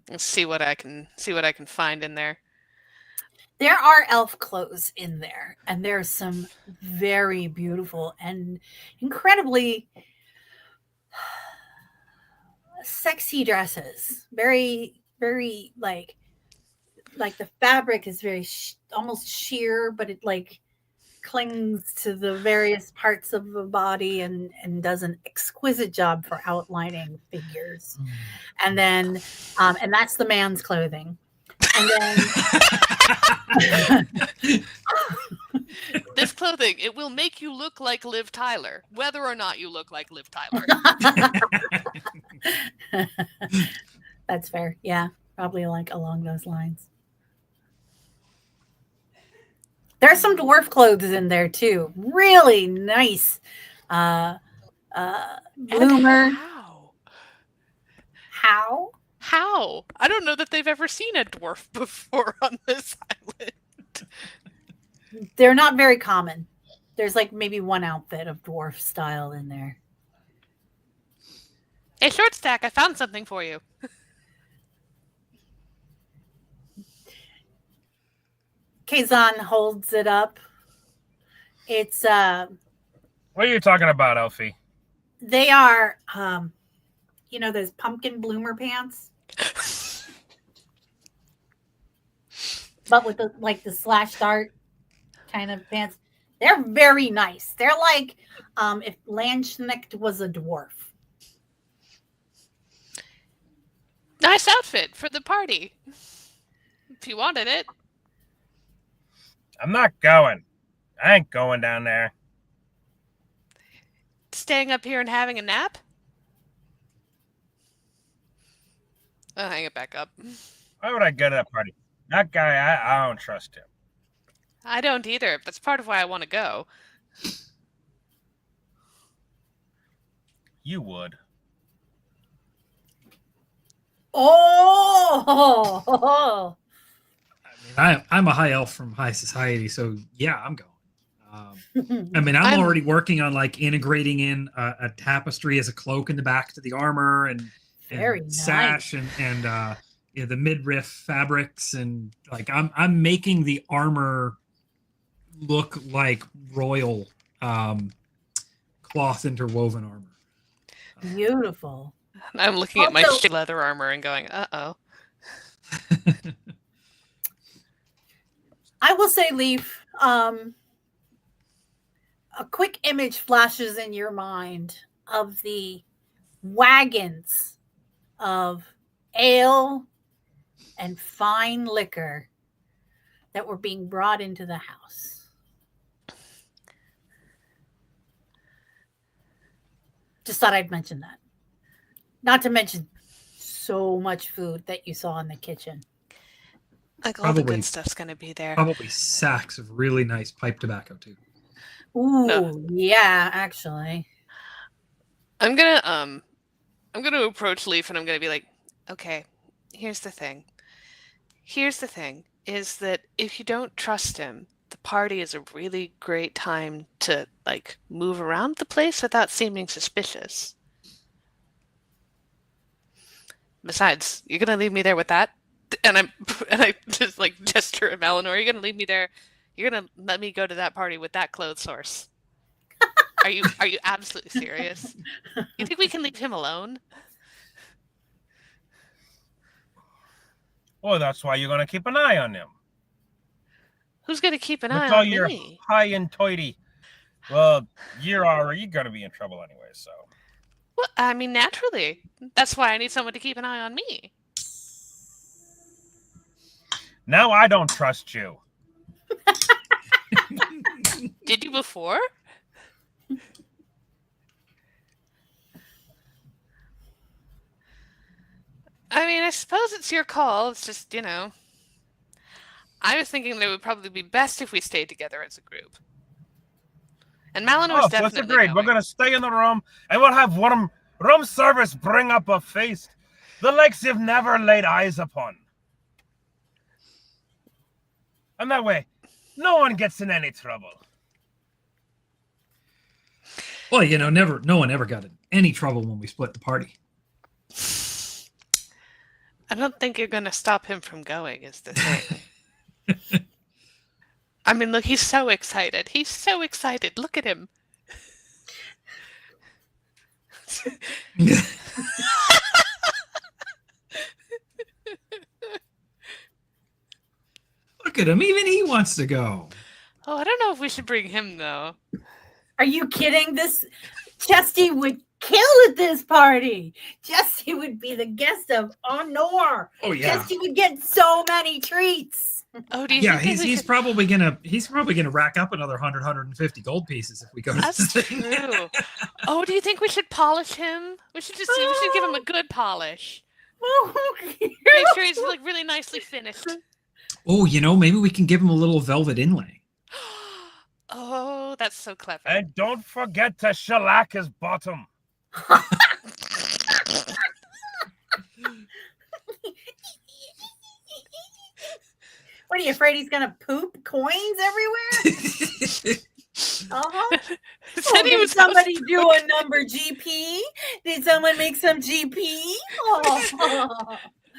and see what I can find in there. There are elf clothes in there, and there's some very beautiful and incredibly sexy dresses. Very, very like the fabric is very almost sheer, but it like clings to the various parts of the body and does an exquisite job for outlining figures. And then, and that's the man's clothing. And then This clothing, it will make you look like Liv Tyler, whether or not you look like Liv Tyler. that's fair. Yeah, probably like along those lines. There's some dwarf clothes in there too. Really nice. Bloomer. And How? how? I don't know that they've ever seen a dwarf before on this island. They're not very common. There's like maybe one outfit of dwarf style in there. Hey, Short Stack, I found something for you. Kazan holds it up. It's What are you talking about, Elfie? they are you know those pumpkin bloomer pants? But with the like the slash dart kind of pants. They're very nice. They're like if Landsknecht was a dwarf. Nice outfit for the party. If you wanted it. I'm not going. I ain't going down there. Staying up here and having a nap? I'll hang it back up. Why would I go to that party? That guy, I don't trust him. I don't either. That's part of why I want to go. You would. Oh, I'm a high elf from high society, so yeah, I'm going. I mean, I'm already working on like integrating in a tapestry as a cloak in the back to the armor, and very sash, nice. and you know, the midriff fabrics, and like I'm making the armor look like royal cloth interwoven armor. Beautiful. I'm looking at my Also- leather armor and going, uh-oh. I will say, Leaf, a quick image flashes in your mind of the wagons of ale and fine liquor that were being brought into the house. Just thought I'd mention that. Not to mention so much food that you saw in the kitchen. Like all the Probably- good stuff's going to be there. Probably sacks of really nice pipe tobacco too. Ooh, No. yeah, actually. I'm gonna approach Leaf and I'm gonna be like, okay, here's the thing. Here's the thing is that if you don't trust him, the party is a really great time to like move around the place without seeming suspicious. Besides, you're gonna leave me there with that? And I just like gesture at Malinor, you're gonna leave me there. You're gonna let me go to that party with that clothes source. Are you absolutely serious? You think we can leave him alone? Well, that's why you're gonna keep an eye on him. Who's gonna keep an With eye all on your me? high and toity. Well, you're already gonna be in trouble anyway, so. Well, I mean, naturally. That's why I need someone to keep an eye on me. Now I don't trust you. Did you before? I mean, I suppose it's your call. It's just, you know. I was thinking that it would probably be best if we stayed together as a group. And Malinor's Oh, that's definitely great. We're going. gonna stay in the room and we'll have room service bring up a feast the likes you've never laid eyes upon. And that way, no one gets in any trouble. Well, you know, no one ever got in any trouble when we split the party. I don't think you're going to stop him from going, is the thing. I mean, look, he's so excited. He's so excited. Look at him. Look at him. Even he wants to go. Oh, I don't know if we should bring him though. Are you kidding? This Chesty would kill at this party. Chesty would be the guest of honor. Oh yeah. Chesty would get so many treats. Oh, do you Yeah, think he's probably gonna rack up another 150 gold pieces if we go to That's this thing. true. Oh, do you think we should polish him? We should give him a good polish. Make sure he's like really nicely finished. Oh, maybe we can give him a little velvet inlay. Oh, that's so clever. And don't forget to shellac his bottom. What are you afraid he's gonna poop coins everywhere? Did somebody do a number GP? Did someone make some GP? Oh.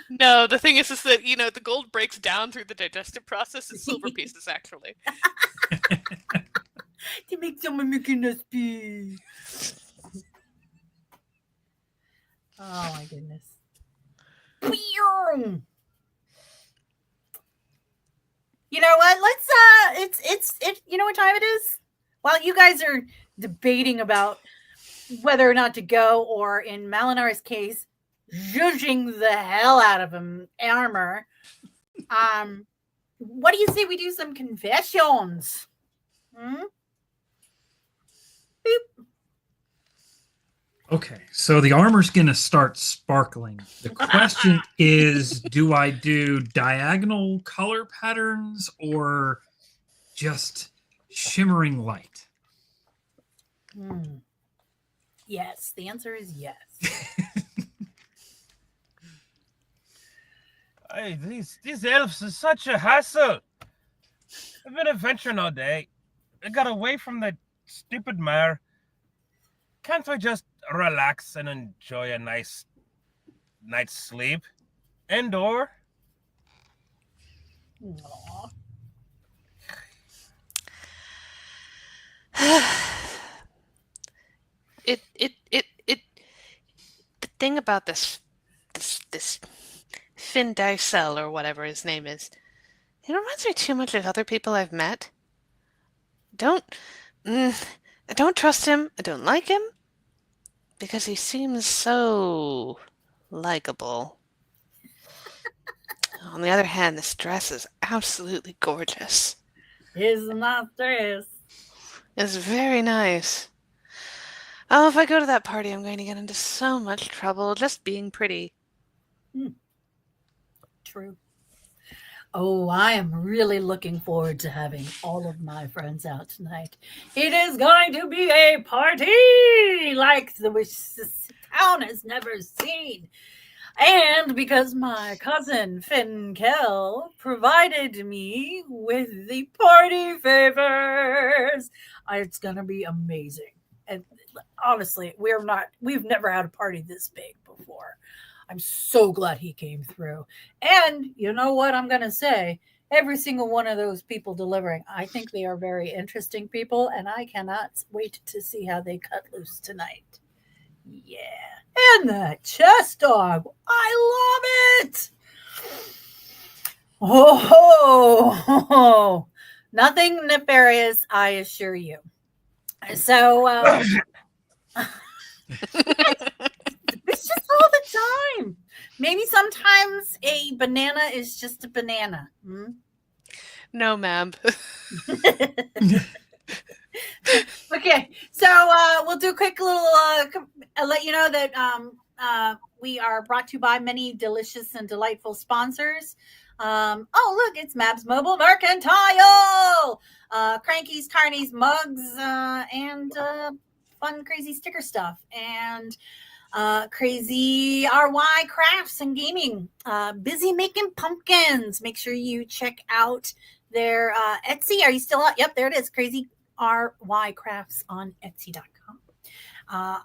No, the thing is that the gold breaks down through the digestive process in silver pieces actually. To make someone make an SP. Oh my goodness. You know what? Let's you know what time it is? While you guys are debating about whether or not to go, or in Malinar's case, zhuzhing the hell out of him armor. What do you say we do some confessions? Boop. Okay, so the armor's gonna start sparkling. The question is, do I do diagonal color patterns or just shimmering light? Yes, the answer is yes. Hey, these elves are such a hassle. I've been adventuring all day. I got away from that stupid mare. Can't I just relax and enjoy a nice night's sleep? Indoor? Aww. The thing about this Finn Dysel or whatever his name is, it reminds me too much of other people I've met. I don't trust him. I don't like him because he seems so likable. On the other hand, this dress is absolutely gorgeous. It's not dress. It's very nice. Oh, if I go to that party, I'm going to get into so much trouble just being pretty. True. Oh, I am really looking forward to having all of my friends out tonight. It is going to be a party like this town has never seen. And because my cousin Finn Kell provided me with the party favors, it's going to be amazing. And honestly, we've never had a party this big before. I'm so glad he came through. And you know what I'm going to say? Every single one of those people delivering, I think they are very interesting people, and I cannot wait to see how they cut loose tonight. Yeah. And that chess dog, I love it. Oh, nothing nefarious, I assure you. So, it's just all the time. Maybe sometimes a banana is just a banana. No, ma'am. Okay, so we'll do a quick little let you know that we are brought to you by many delicious and delightful sponsors. Oh, look, it's Mab's Mobile Mercantile, Crankies, Carnies, mugs, and fun, crazy sticker stuff, and crazy RY crafts and gaming. Busy making pumpkins. Make sure you check out their Etsy. Are you still up? Yep, there it is. Crazy RY crafts on Etsy.com.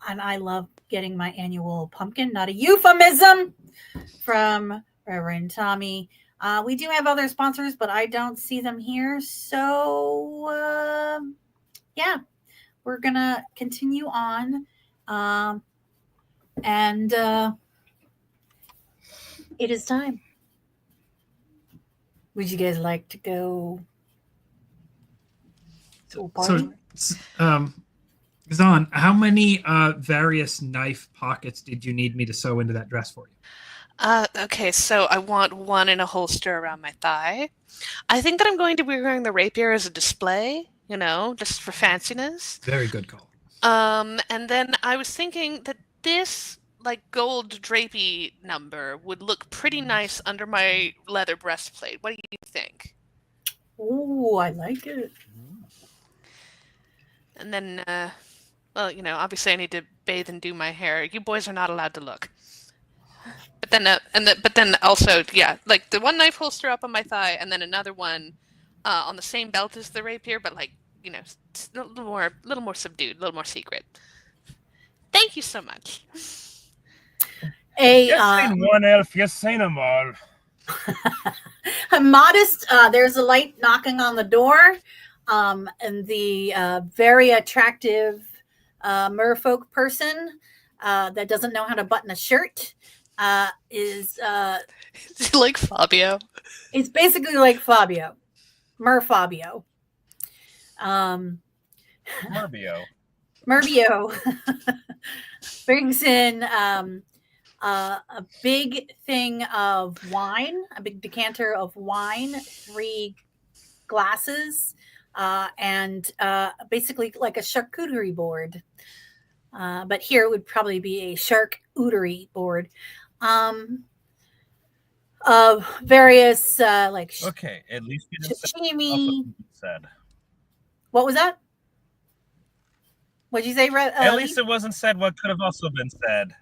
And I love getting my annual pumpkin, not a euphemism, from Reverend Tommy. We do have other sponsors, but I don't see them here. So, yeah, we're going to continue on. And it is time. Would you guys like to go To a party? Zahn, how many various knife pockets did you need me to sew into that dress for you? Okay, so I want one in a holster around my thigh. I think that I'm going to be wearing the rapier as a display, just for fanciness. Very good call. And then I was thinking that this like gold drapey number would look pretty nice under my leather breastplate. What do you think? Ooh, I like it. And then, obviously I need to bathe and do my hair. You boys are not allowed to look. But then also, yeah, like the one knife holster up on my thigh, and then another one on the same belt as the rapier, but like a little more subdued, a little more secret. Thank you so much. You've seen one elf, you've seen them all. A modest. There's a light knocking on the door, and the very attractive merfolk person that doesn't know how to button a shirt is like Fabio. It's basically like Fabio, Fabio. Merbio brings in a big thing of wine, a big decanter of wine, 3 glasses, and basically like a charcuterie board. But here it would probably be a charcuterie board of various like Okay, at least you didn't sashimi. said. What was that? What'd you say? At least it wasn't said what could have also been said.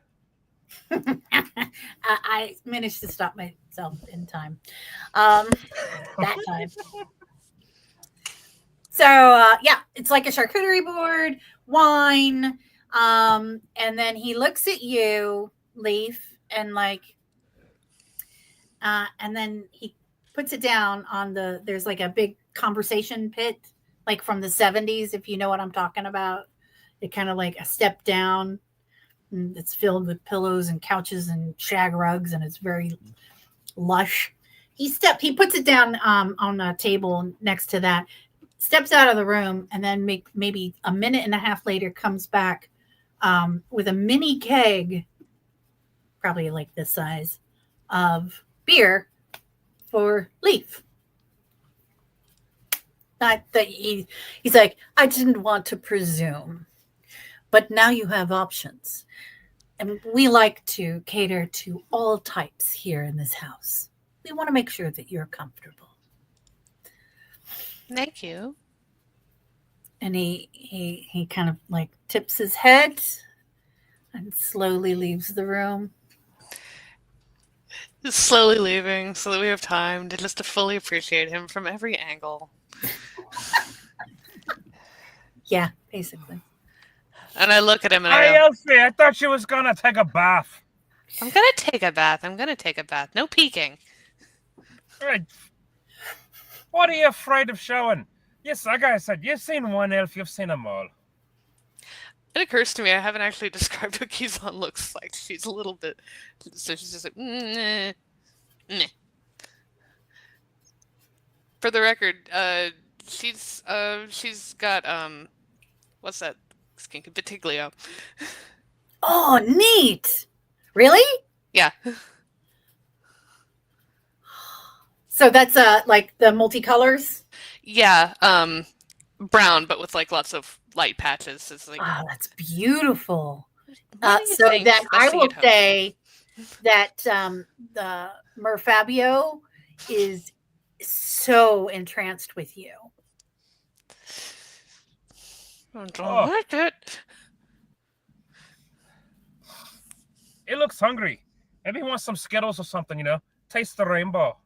I managed to stop myself in time. That time. So yeah, it's like a charcuterie board, wine, and then he looks at you, Leaf, and and then he puts it down on there's like a big conversation pit, like from the 70s, if you know what I'm talking about. It kind of like a step down. And it's filled with pillows and couches and shag rugs, and it's very lush. He puts it down on a table next to that, steps out of the room, and then maybe a minute and a half later comes back with a mini keg, probably like this size, of beer for Leaf. Not that he's like, I didn't want to presume, but now you have options. And we like to cater to all types here in this house. We want to make sure that you're comfortable. Thank you. And he kind of like tips his head and slowly leaves the room. Just slowly leaving so that we have time to fully appreciate him from every angle. Yeah, basically. And I look at him and Hey, I go, Elfie, I thought you was gonna take a bath. I'm gonna take a bath. No peeking. Right. What are you afraid of showing? Yes, like I said, you've seen one elf, you've seen them all. It occurs to me I haven't actually described what Kizan looks like. She's a little bit, so she's just like, meh. For the record, she's got what's that? Skink Vitiglio. Oh, neat. Really? Yeah. So that's like the multicolors? Yeah, brown, but with like lots of light patches. It's like, oh, that's beautiful. what do you So think? then I Bessie will at home? say that the Merfabio is so entranced with you. I don't like it. He looks hungry. Maybe he wants some Skittles or something, Taste the rainbow.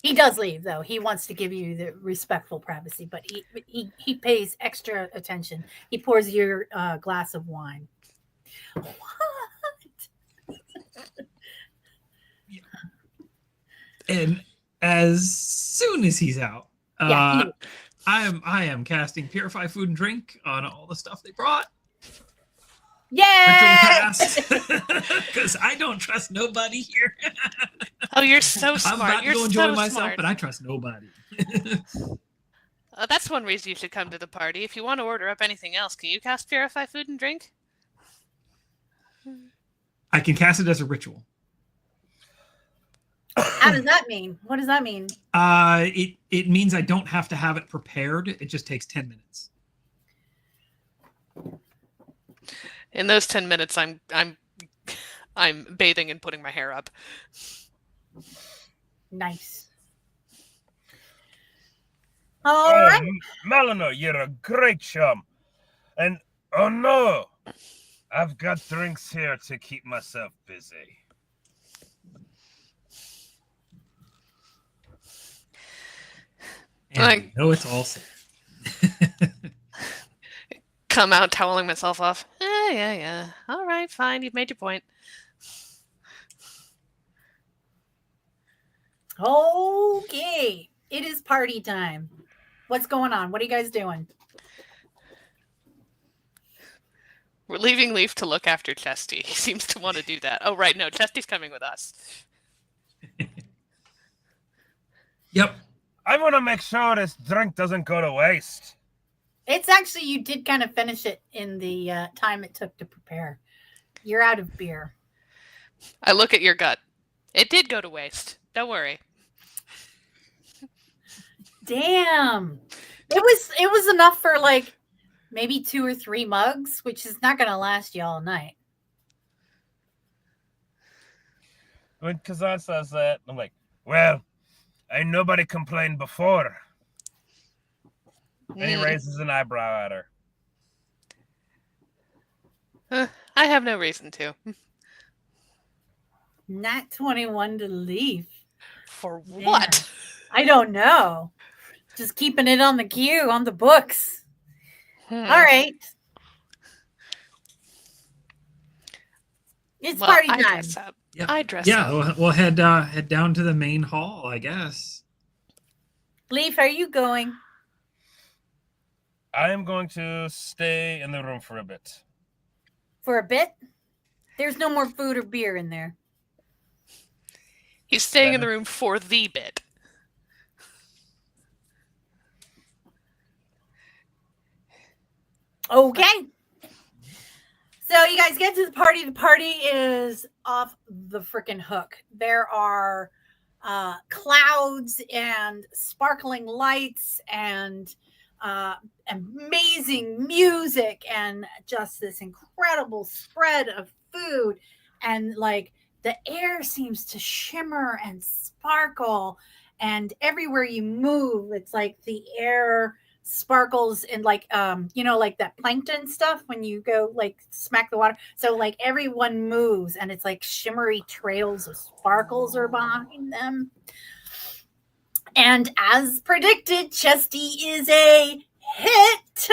He does leave, though. He wants to give you the respectful privacy, but he pays extra attention. He pours your glass of wine. What? And as soon as he's out, I am casting Purify Food and Drink on all the stuff they brought. Yay! Because I don't trust nobody here. Oh, you're so I'm smart. about to You're go so enjoy myself, smart. but I trust nobody. That's one reason you should come to the party. If you want to order up anything else, can you cast Purify Food and Drink? I can cast it as a ritual. How does that mean? What does that mean? It means I don't have to have it prepared. It just takes 10 minutes. In those 10 minutes, I'm bathing and putting my hair up. Nice. All right. Melina, you're a great chum. And oh no, I've got drinks here to keep myself busy. And I know it's all safe. Come out toweling myself off. Yeah. All right, fine. You've made your point. Okay. It is party time. What's going on? What are you guys doing? We're leaving Leaf to look after Chesty. He seems to want to do that. Oh, right. No, Chesty's coming with us. Yep. I want to make sure this drink doesn't go to waste. It's actually, you did kind of finish it in the time it took to prepare. You're out of beer. I look at your gut. It did go to waste. Don't worry. Damn. It was enough for like maybe 2 or 3 mugs, which is not going to last you all night. When Kazan says that, I'm like, well, ain't nobody complained before. And he raises an eyebrow at her. I have no reason to. Nat 21 to leave. For what? I don't know. Just keeping it on the queue, on the books. All right. It's party time. Dress up. Yep. I dress Yeah, up. we'll head down to the main hall, I guess. Leaf, are you going? I am going to stay in the room for a bit. For a bit? There's no more food or beer in there. He's staying in the room for the bit. Okay. So you guys get to the party. The party is off the freaking hook. There are clouds and sparkling lights and amazing music and just this incredible spread of food. And like the air seems to shimmer and sparkle. And everywhere you move, it's like the air sparkles and like like that plankton stuff when you go like smack the water, so like everyone moves and it's like shimmery trails of sparkles are behind them. And as predicted, Chesty is a hit.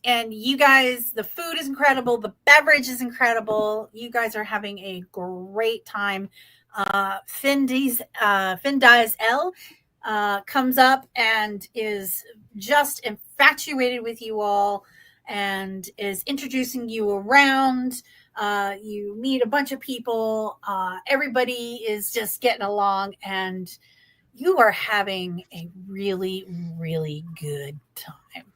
And you guys, the food is incredible, the beverage is incredible, you guys are having a great time. Finn Diesel comes up and is just infatuated with you all and is introducing you around. You meet a bunch of people. Everybody is just getting along and you are having a really, really good time.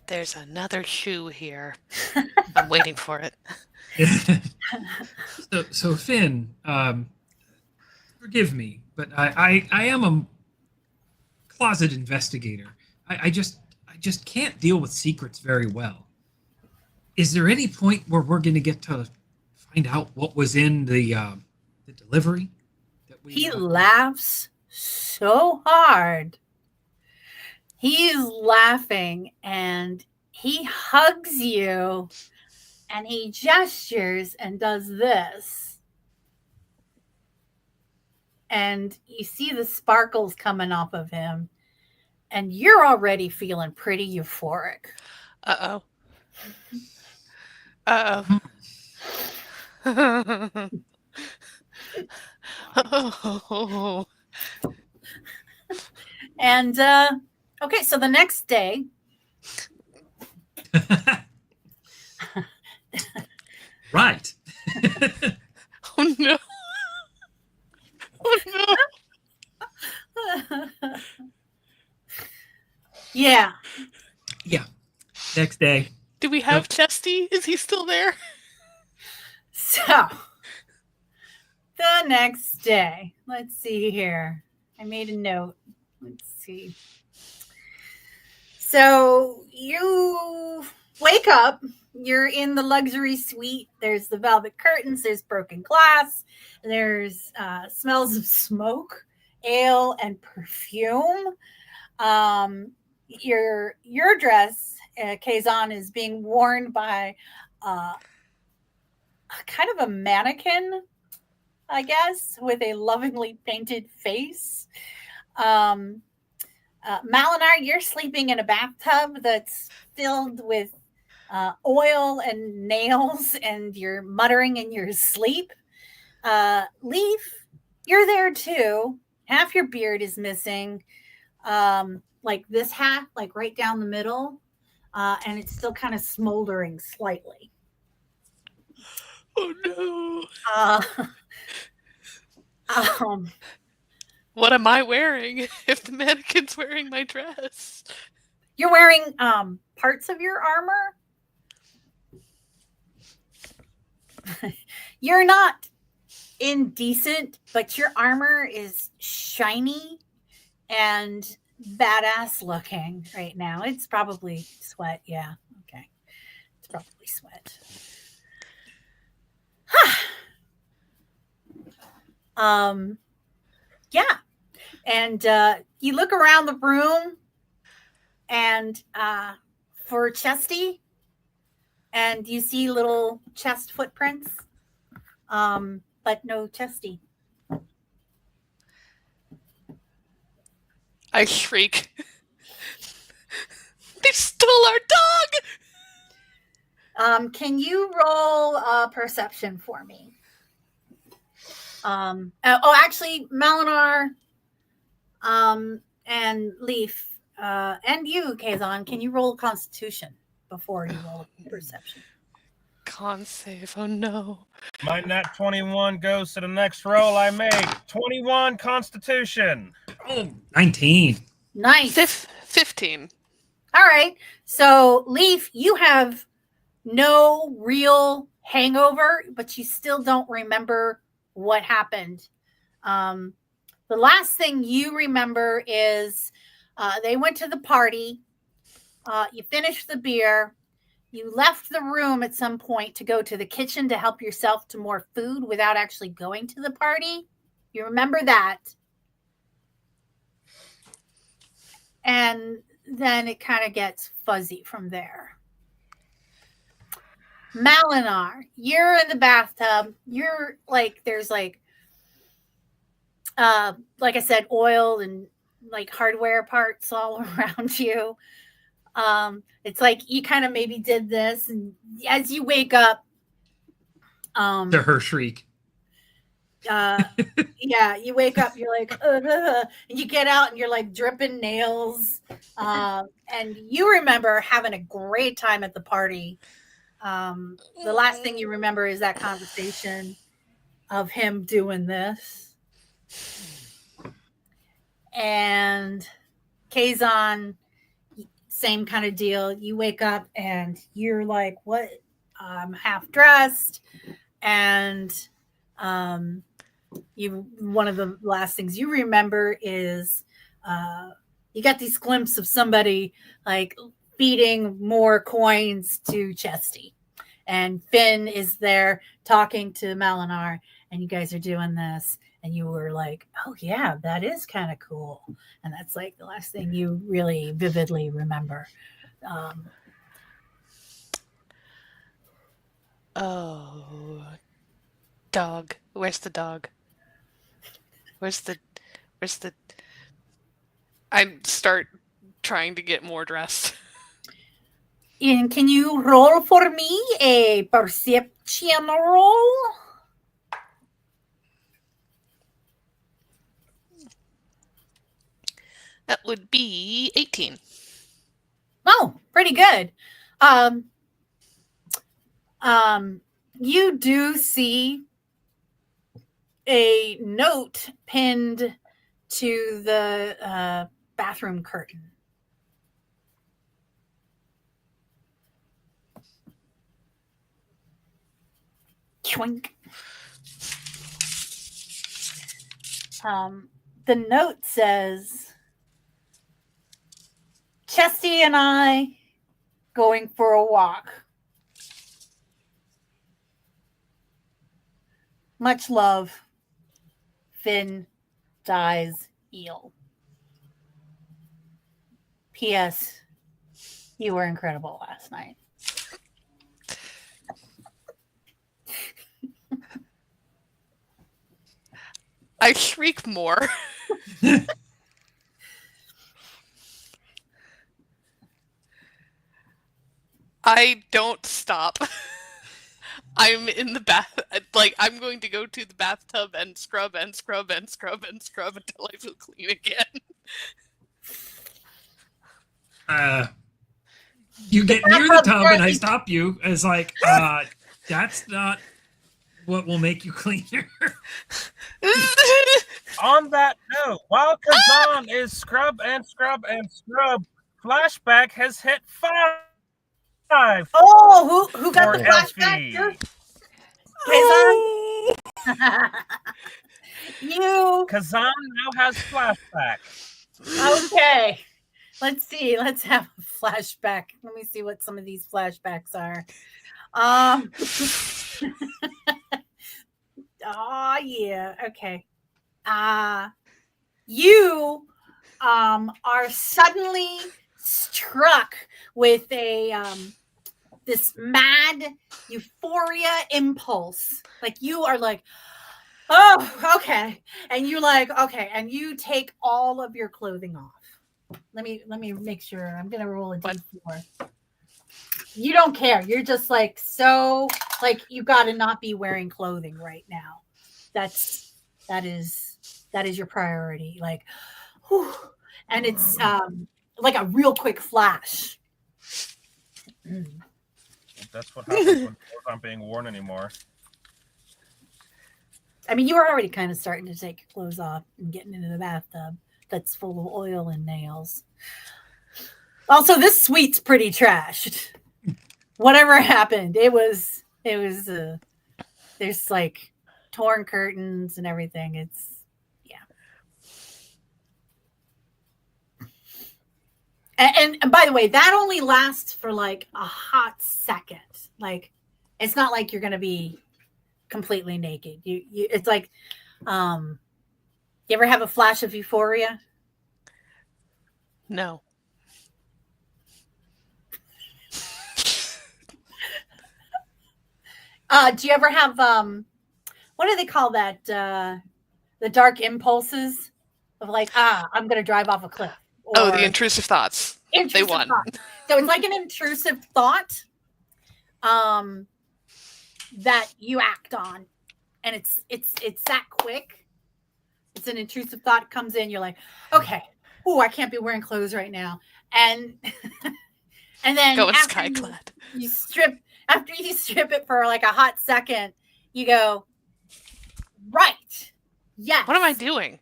There's another shoe here. I'm waiting for it. So Finn, forgive me, but I am a closet investigator. I just can't deal with secrets very well. Is there any point where we're going to get to find out what was in the delivery? He laughs so hard. He's laughing and he hugs you. And he gestures and does this. And you see the sparkles coming off of him. And you're already feeling pretty euphoric. Uh-oh. Uh-oh. Oh. And, okay, so the next day, Right. Oh no. Oh no. Yeah. Yeah. Next day. Do we have Chesty? Is he still there? So the next day, let's see here. I made a note. Let's see. So you wake up. You're in the luxury suite. There's the velvet curtains. There's broken glass. There's smells of smoke, ale, and perfume. Your dress, Kazan, is being worn by kind of a mannequin, I guess, with a lovingly painted face. Malinar, you're sleeping in a bathtub that's filled with oil and nails, and you're muttering in your sleep. Leaf, you're there too. Half your beard is missing. Like this half, like right down the middle, and it's still kind of smoldering slightly. Oh no. What am I wearing if the mannequin's wearing my dress? You're wearing parts of your armor. You're not indecent, but your armor is shiny and badass looking right now. It's probably sweat. Yeah. Okay. It's probably sweat. Yeah. And you look around the room and for Chesty, and you see little chest footprints, but no Chesty. I shriek. They stole our dog! Can you roll perception for me? Actually, Malinar, and Leaf, and you, Kazan, can you roll Constitution before you roll perception? Con save, oh no. My nat 21 goes to the next roll I make. 21 Constitution. Oh, 19. Nice. 15. All right. So, Leaf, you have no real hangover, but you still don't remember what happened. The last thing you remember is they went to the party. You finished the beer. You left the room at some point to go to the kitchen to help yourself to more food without actually going to the party. You remember that. And then it kind of gets fuzzy from there. Malinar, you're in the bathtub. You're like, there's like I said, oil and like hardware parts all around you. It's like you kind of maybe did this, and as you wake up, To her shriek. yeah, you wake up, you're like, and you get out and you're like dripping nails. And you remember having a great time at the party. The last thing you remember is that conversation of him doing this. And Kazan, same kind of deal. You wake up and you're like, what? I'm half dressed. And one of the last things you remember is you got these glimpses of somebody like feeding more coins to Chesty. And Finn is there talking to Malinar, and you guys are doing this. And you were like, oh, yeah, that is kind of cool. And that's like the last thing you really vividly remember. Oh, dog. Where's the dog? Where's the... I start trying to get more dressed. And can you roll for me a perception roll? That would be 18. Oh, pretty good. you do see a note pinned to the bathroom curtain. Choink. The note says, Chesty and I going for a walk. Much love. Finn dies eel. P.S. You were incredible last night. I shriek more. I don't stop. I'm in the bath. Like, I'm going to go to the bathtub and scrub and scrub and scrub and scrub until I feel clean again. You get near the tub and I stop you. It's like, that's not what will make you cleaner. On that note, while Kazan is scrub and scrub and scrub, flashback has hit 5. Oh, who got for the flashback? LP. Kazan. You. Kazan now has flashback. Okay. Let's see. Let's have a flashback. Let me see what some of these flashbacks are. Oh yeah. Okay. You are suddenly struck with a this mad euphoria impulse. Like you are like, oh, okay. And you're like, okay, and you take all of your clothing off. Let me make sure. I'm gonna roll a d4. You don't care. You're just like so like you gotta not be wearing clothing right now. That is your priority. Like, whew. And it's like a real quick flash. That's what happens when clothes aren't being worn anymore. I mean, you were already kind of starting to take your clothes off and getting into the bathtub that's full of oil and nails. Also, this suite's pretty trashed. Whatever happened, it was there's like torn curtains and everything. It's And by the way, that only lasts for like a hot second. Like, it's not like you're going to be completely naked. You it's like, you ever have a flash of euphoria? No. Do you ever have, what do they call that? The dark impulses of like, I'm going to drive off a cliff. Oh, the intrusive thoughts. They won. Thought. So it's like an intrusive thought that you act on. And it's that quick. It's an intrusive thought comes in. You're like, okay, I can't be wearing clothes right now. And and then Going after skyclad. after you strip it for like a hot second, you go, right. Yes. What am I doing?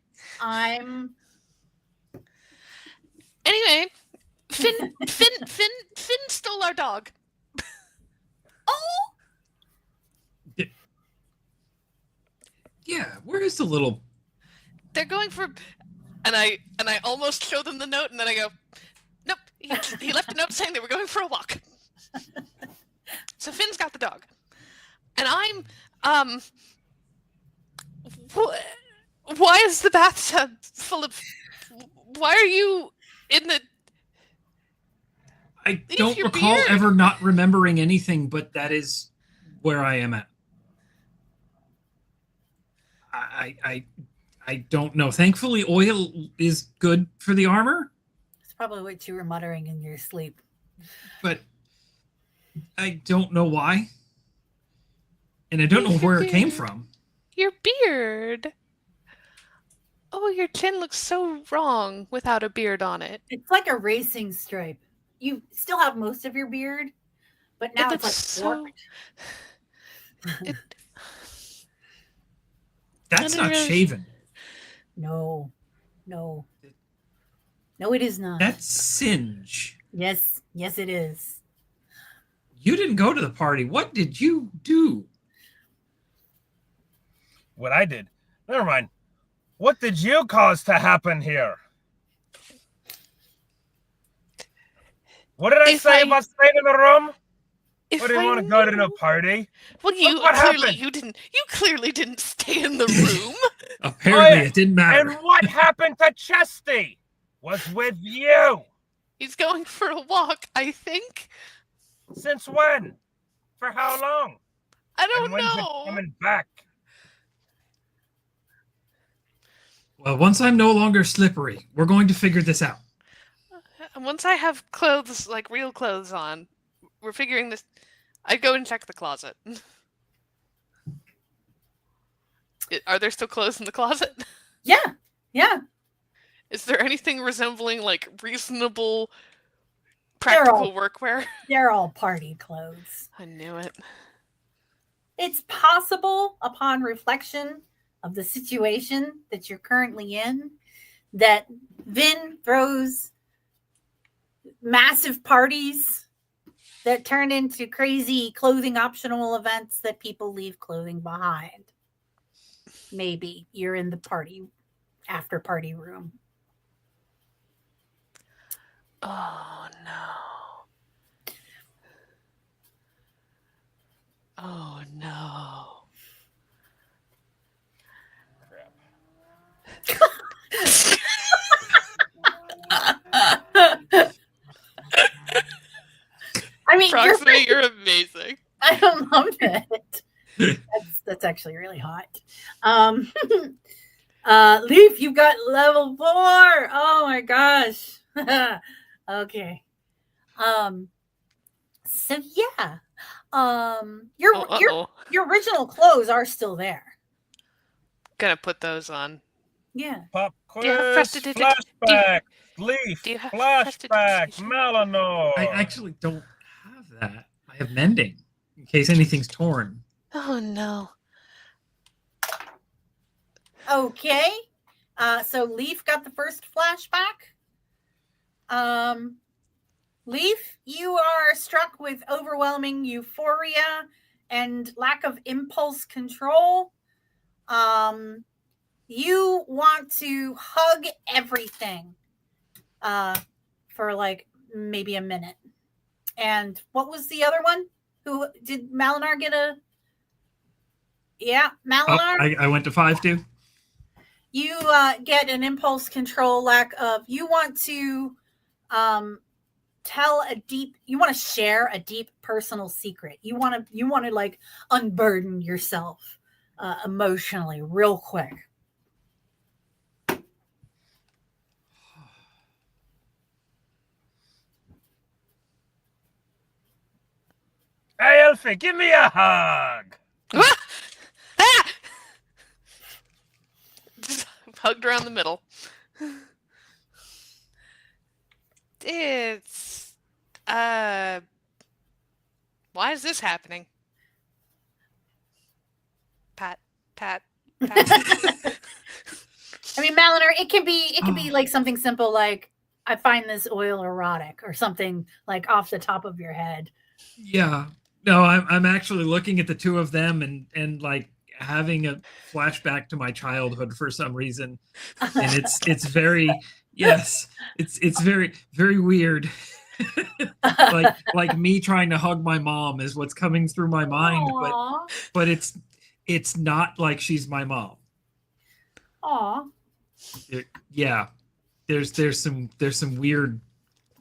Anyway, Finn stole our dog. Oh, Yeah, where is the little? They're going for, and I almost show them the note, and then I go, nope. He left a note saying they were going for a walk. So Finn's got the dog, and I'm why is the bathtub full of? Why are you in the? I don't recall ever not remembering anything, but that is where I am at. I don't know. Thankfully, oil is good for the armor. it's probably what you were muttering in your sleep. But I don't know why. And I don't know where it came from. Your beard. Oh, your chin looks so wrong without a beard on it. It's like a racing stripe. You still have most of your beard, but now It it's looks like so. warped. It, That's I not don't- shaven. No, no, no, it is not. That's singe. Yes, yes, it is. You didn't go to the party. What did you do? What I did. Never mind. What did you cause to happen here? What did I If say I- about staying in the room? If Or do you I want to go to knew- the party? Well, you what clearly happened? you clearly didn't stay in the room. Apparently, yeah. it didn't matter. And what happened to Chesty? Was with you. He's going for a walk, I think. Since when? For how long? I don't And when's it know. coming back? Well, once I'm no longer slippery, we're going to figure this out. And once I have clothes, like real clothes on, we're figuring this. I'd go and check the closet. Are there still clothes in the closet? Yeah, yeah. Is there anything resembling like reasonable, They're all- practical workwear? They're all party clothes. I knew it. It's possible, upon reflection of the situation that you're currently in, that Vin throws massive parties that turn into crazy clothing optional events that people leave clothing behind. Maybe you're in the party after party room. Oh no. Oh no. I mean, Proximate, you're amazing. I love it. That's actually really hot. Leaf, you got level 4. Oh my gosh. Okay. So yeah. Your Uh-oh. your original clothes are still there. Gonna put those on. Yeah. Pop Do you have quiz, prestidigitation? flashback, Leaf, do you have flashback, prestidigitation? Malinor. I actually don't have that. I have mending in case anything's torn. Oh no. Okay. So Leaf got the first flashback. Leaf, you are struck with overwhelming euphoria and lack of impulse control. You want to hug everything for like maybe a minute. And what was the other one? Who did Malinar get a? Yeah, Malinar. Oh, I went to 5 too. You get an impulse control lack of. You want to you want to share a deep personal secret. You want to like unburden yourself emotionally real quick. Hey, Elfie, give me a hug. Ah! Just hugged around the middle. It's why is this happening? Pat. I mean, Malinar, it can be like something simple like I find this oil erotic or something like off the top of your head. Yeah. No, I'm actually looking at the two of them and like having a flashback to my childhood for some reason. And it's very yes, it's very, very weird. like me trying to hug my mom is what's coming through my mind, Aww. but it's not like she's my mom. Aw. Yeah. There's some weird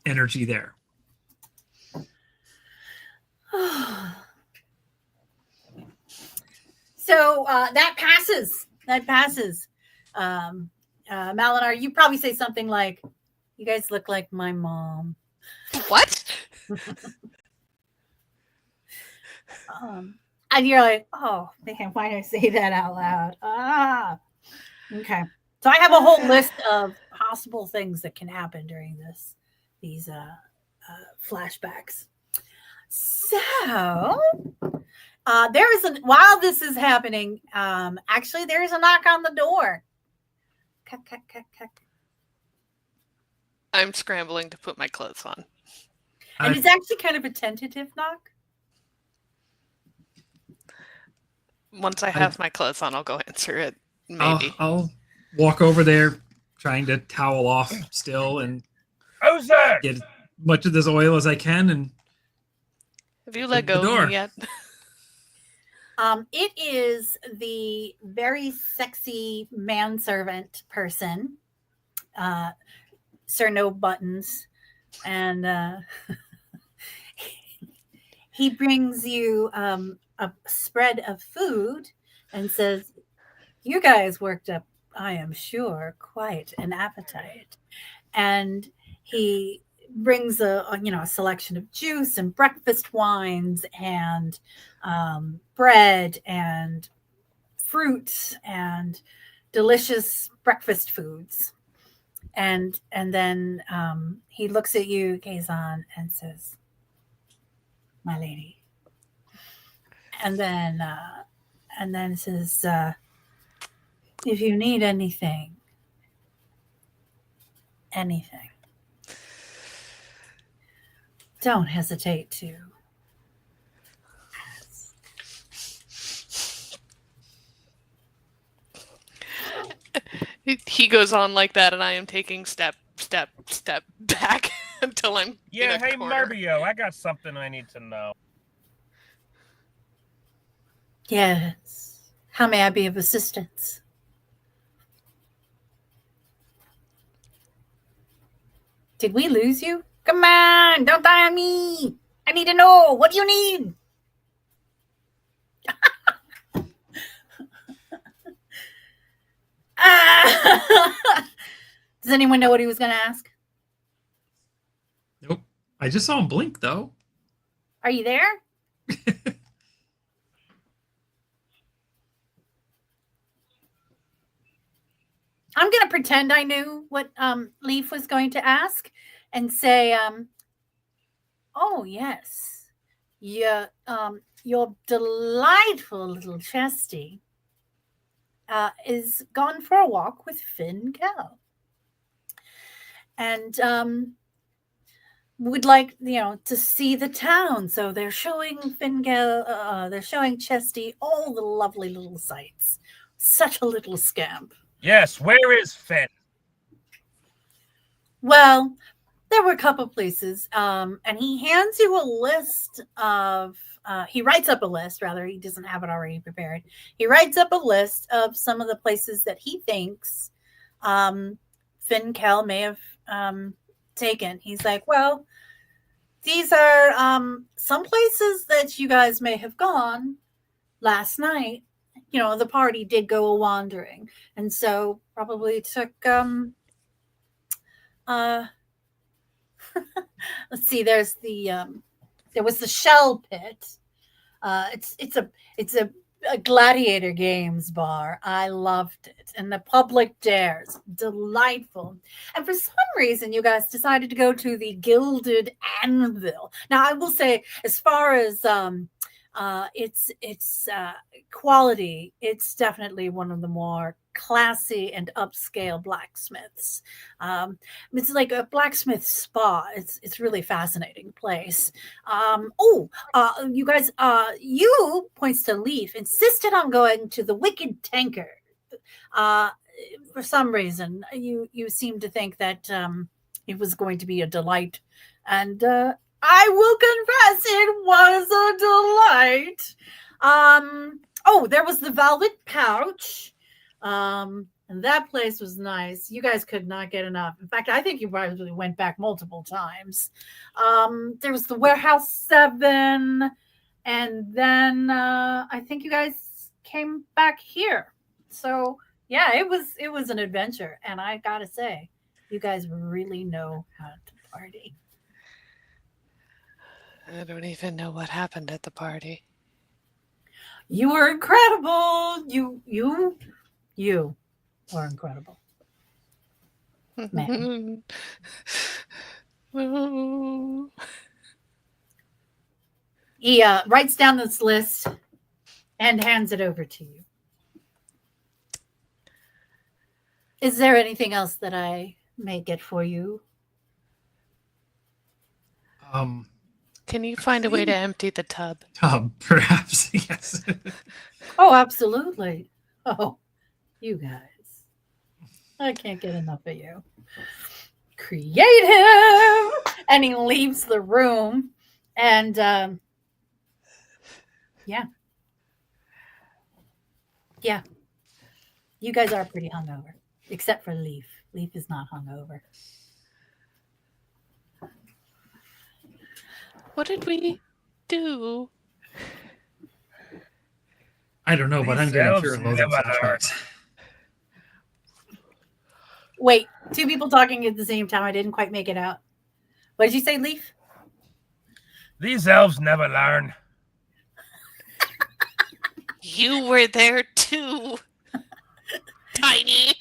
energy there. So that passes. Malinar, you probably say something like, "You guys look like my mom." What? And you're like, "Oh man, why did I say that out loud?" Okay. So I have a whole list of possible things that can happen during these flashbacks. So There is while this is happening, actually there is a knock on the door. Cuck, cuck, cuck, cuck. I'm scrambling to put my clothes on. And it's actually kind of a tentative knock. Once I have my clothes on, I'll go answer it. Maybe. I'll walk over there, trying to towel off still and Who's there? get as much of this oil as I can. And have you let the go of door. me yet? It is the very sexy manservant person, Sir No Buttons, and he brings you a spread of food and says, "You guys worked up, I am sure, quite an appetite." And he brings a selection of juice and breakfast wines and bread and fruit and delicious breakfast foods. And then he looks at you, Kazan, and says, "My lady." And then says, "If you need anything, don't hesitate to ask." He goes on like that, and I am taking step back until I'm Yeah, in a hey, corner. Marbio, I got something I need to know. Yes. How may I be of assistance? Did we lose you? Come on, don't die on me. I need to know. What do you need? Does anyone know what he was going to ask? Nope. I just saw him blink, though. Are you there? I'm going to pretend I knew what Leaf was going to ask and say, "Oh, yes. Yeah, your delightful little Chesty is gone for a walk with Finn Kell. And would like, to see the town. So they're showing Finn Kell, they're showing Chesty all the lovely little sights. Such a little scamp." Yes, where is Finn? Well, there were a couple places, and he hands you a list of, he writes up a list, rather, he doesn't have it already prepared. He writes up a list of some of the places that he thinks Finn Kell may have taken. He's like, "Well, these are some places that you guys may have gone last night. The party did go a wandering, and so probably took let's see, there was the shell pit. It's a gladiator games bar. I loved it. And the public dares, delightful. And for some reason, you guys decided to go to the Gilded Anvil. Now, I will say, as far as its quality, it's definitely one of the more classy and upscale blacksmiths. It's like a blacksmith spa. It's really fascinating place. You guys, you, points to Leaf, insisted on going to the Wicked Tanker. For some reason, you seem to think that it was going to be a delight, and I will confess it was a delight. There was the Velvet Pouch. And that place was nice. You guys could not get enough. In fact, I think you probably went back multiple times. There was the Warehouse 7. And then I think you guys came back here. So yeah, it was an adventure. And I gotta say, you guys really know how to party. I don't even know what happened at the party. You were incredible. You were incredible. Man. He writes down this list and hands it over to you. Is there anything else that I may get for you? Can you find a way to empty the tub? Perhaps, yes. Oh, absolutely. Oh, you guys. I can't get enough of you. Creative! And he leaves the room. And yeah. Yeah. You guys are pretty hungover. Except for Leaf. Leaf is not hungover. What did we do? I don't know, but I'm These getting elves fear and loathing never flashbacks. Wait, two people talking at the same time. I didn't quite make it out. What did you say, Leaf? These elves never learn. You were there too, Tiny.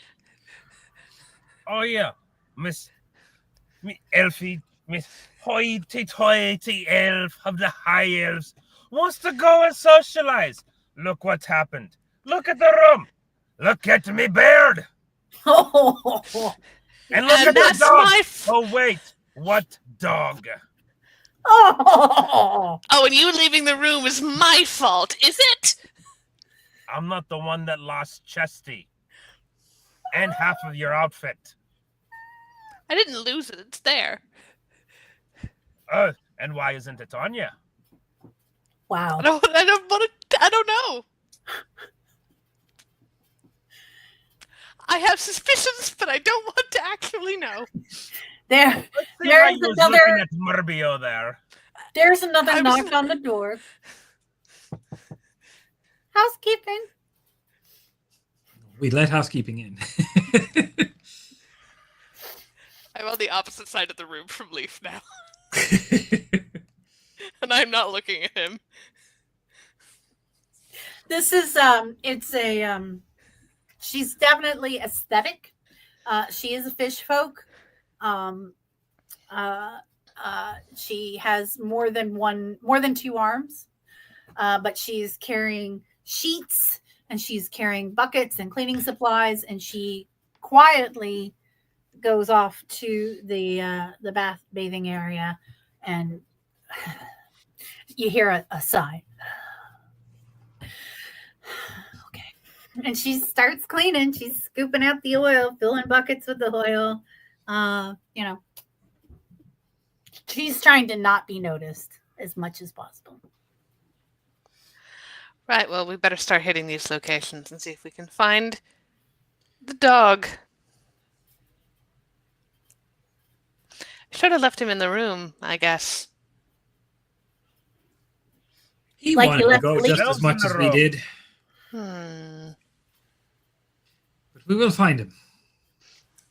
Oh yeah, Miss Elfie, Miss hoity-toity elf of the high elves wants to go and socialize. Look what's happened. Look at the room. Look at me beard. Oh, And look And at the that's dog. my Oh wait, what dog? oh. Oh, and you leaving the room is my fault, is it? I'm not the one that lost Chesty. And half of your outfit. I didn't lose it. It's there. And why isn't it on you? Wow. I don't know. I have suspicions, but I don't want to actually know. There, See how there's you was another. looking at Murbio there. There's another I was knock on the door. Housekeeping. We let housekeeping in. I'm on the opposite side of the room from Leaf now, and I'm not looking at him. This is it's a she's definitely aesthetic. She is a fish folk. She has more than two arms. But she's carrying sheets and she's carrying buckets and cleaning supplies, and she quietly goes off to the bathing area, and you hear a sigh. Okay. And she starts cleaning. She's scooping out the oil, filling buckets with the oil. She's trying to not be noticed as much as possible. Right, well, we better start hitting these locations and see if we can find the dog. Should have left him in the room, I guess. He Like wanted you to left go the just leaf- as much as we did, Hmm. but we will find him.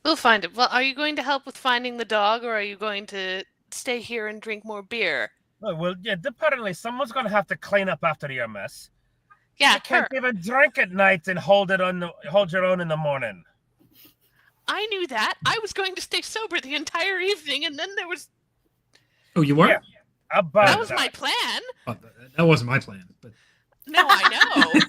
We'll find him. Well, are you going to help with finding the dog, or are you going to stay here and drink more beer? Oh, well, yeah, apparently someone's going to have to clean up after your mess. Yeah, You can't her. even drink at night and hold your own in the morning. I knew that. I was going to stay sober the entire evening, and then there was... Oh, you were? Yeah. About That was my plan. Oh, that wasn't my plan. But No, I know.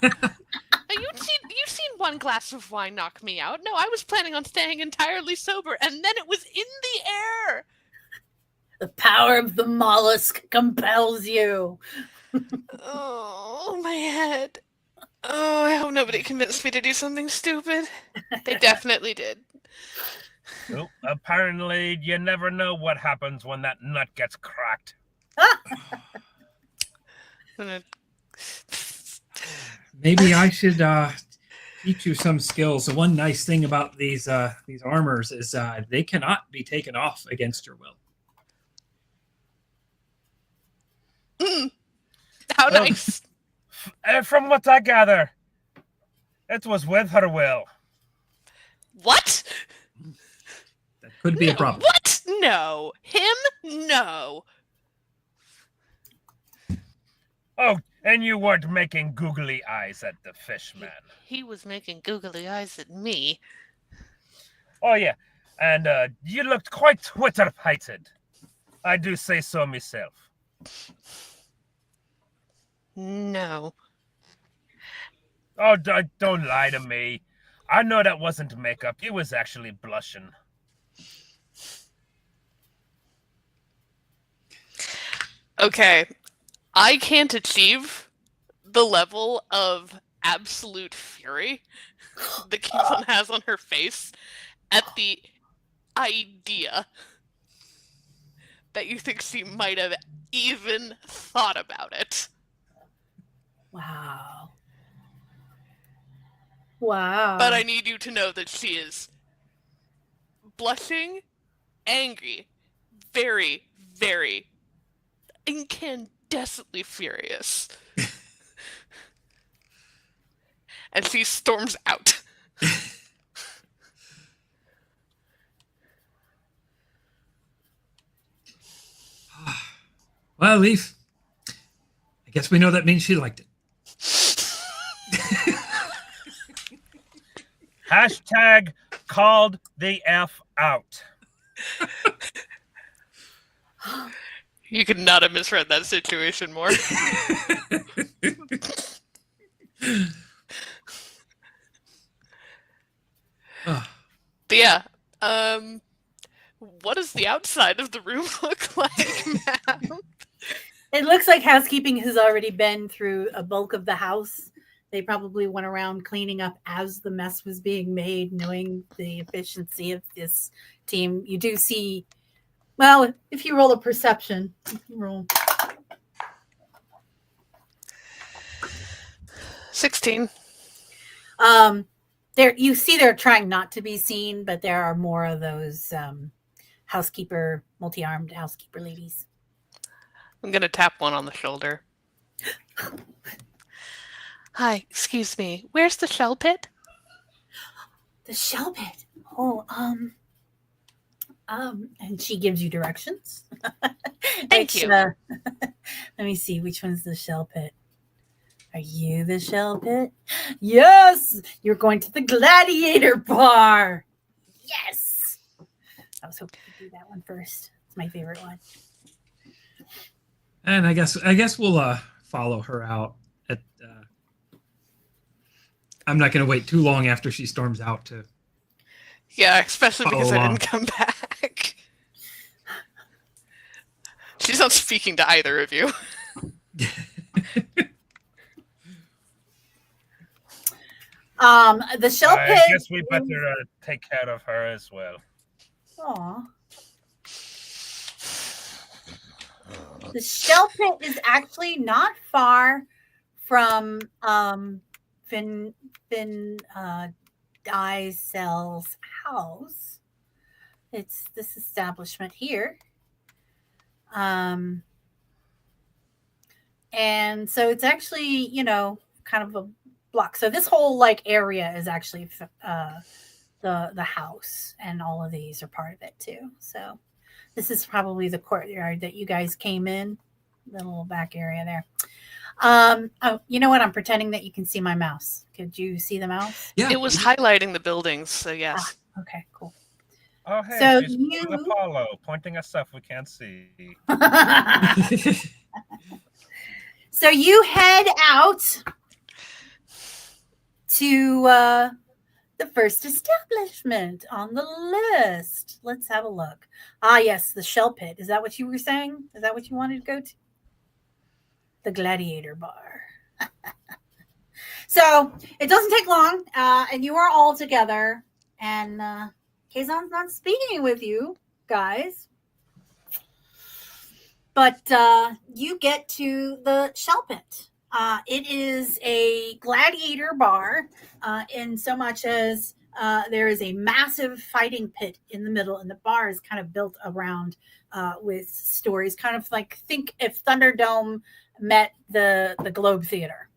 You've seen one glass of wine knock me out. No, I was planning on staying entirely sober, and then it was in the air. The power of the mollusk compels you. Oh, my head. Oh, I hope nobody convinced me to do something stupid. They definitely did. Well, apparently, you never know what happens when that nut gets cracked. maybe I should teach you some skills. The one nice thing about these armors is they cannot be taken off against your will. How nice. From what I gather, it was with her will. What? That could be a problem. What? No. Him? No. Oh, and you weren't making googly eyes at the fish man. He was making googly eyes at me. Oh, yeah. And you looked quite Twitter-pated. I do say so myself. No. Oh, don't lie to me. I know that wasn't makeup. You was actually blushing. Okay, I can't achieve the level of absolute fury that Keelan has on her face at the idea that you think she might have even thought about it. Wow. Wow. But I need you to know that she is blushing, angry, very, very incandescently furious. And she storms out. Well, Leaf, I guess we know that means she liked it. Hashtag called the F out. You could not have misread that situation more. But yeah, what does the outside of the room look like, ma'am? It looks like housekeeping has already been through a bulk of the house. They probably went around cleaning up as the mess was being made, knowing the efficiency of this team. You do see, well, if you roll a perception, roll 16. There, you see, they're trying not to be seen, but there are more of those housekeeper, multi-armed housekeeper ladies. I'm gonna tap one on the shoulder. Hi, excuse me. Where's the shell pit? The shell pit. Oh, and she gives you directions. Thank you. Let me see, which one's the shell pit? Are you the shell pit? Yes! You're going to the gladiator bar. Yes! I was hoping to do that one first. It's my favorite one. And I guess we'll follow her out. I'm not going to wait too long after she storms out to. Yeah, especially because I along. didn't come back. She's not speaking to either of you. The shell pit. I guess we better take care of her as well. Aw. The shell pit is actually not far from Finn Diesel's house. It's this establishment here. And so it's actually, kind of a block. So this whole like area is actually the house, and all of these are part of it too. So this is probably the courtyard that you guys came in, the little back area there. Oh, you know what? I'm pretending that you can see my mouse. Could you see the mouse? Yeah. It was highlighting the buildings, so yes. Okay, cool. Oh, hey, So she's you- Apollo pointing at stuff we can't see. So you head out to the first establishment on the list. Let's have a look. Ah, yes, the shell pit. Is that what you were saying? Is that what you wanted to go to? The gladiator bar. So it doesn't take long, and you are all together, and Kazan's not speaking with you guys. But you get to the shell pit. It is a gladiator bar in so much as there is a massive fighting pit in the middle, and the bar is kind of built around with stories, kind of like, think if Thunderdome met the Globe Theater,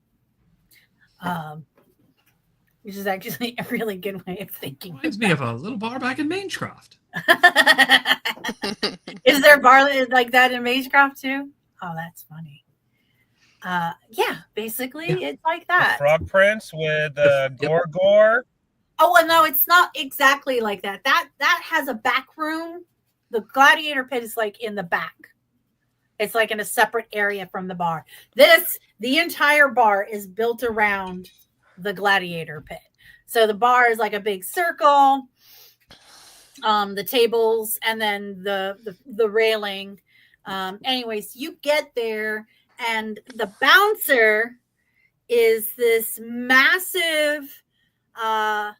which is actually a really good way of thinking. Reminds me of a little bar back in Mainscroft. Is there bar like that in Magecraft too? Oh, that's funny. Yeah, basically it's like that. The Frog Prince with Gorgor. Oh, well, no, it's not exactly like that. That has a back room. The gladiator pit is like in the back. It's like in a separate area from the bar. The entire bar is built around the gladiator pit. So the bar is like a big circle, the tables, and then the railing. Anyways, you get there, and the bouncer is this massive, I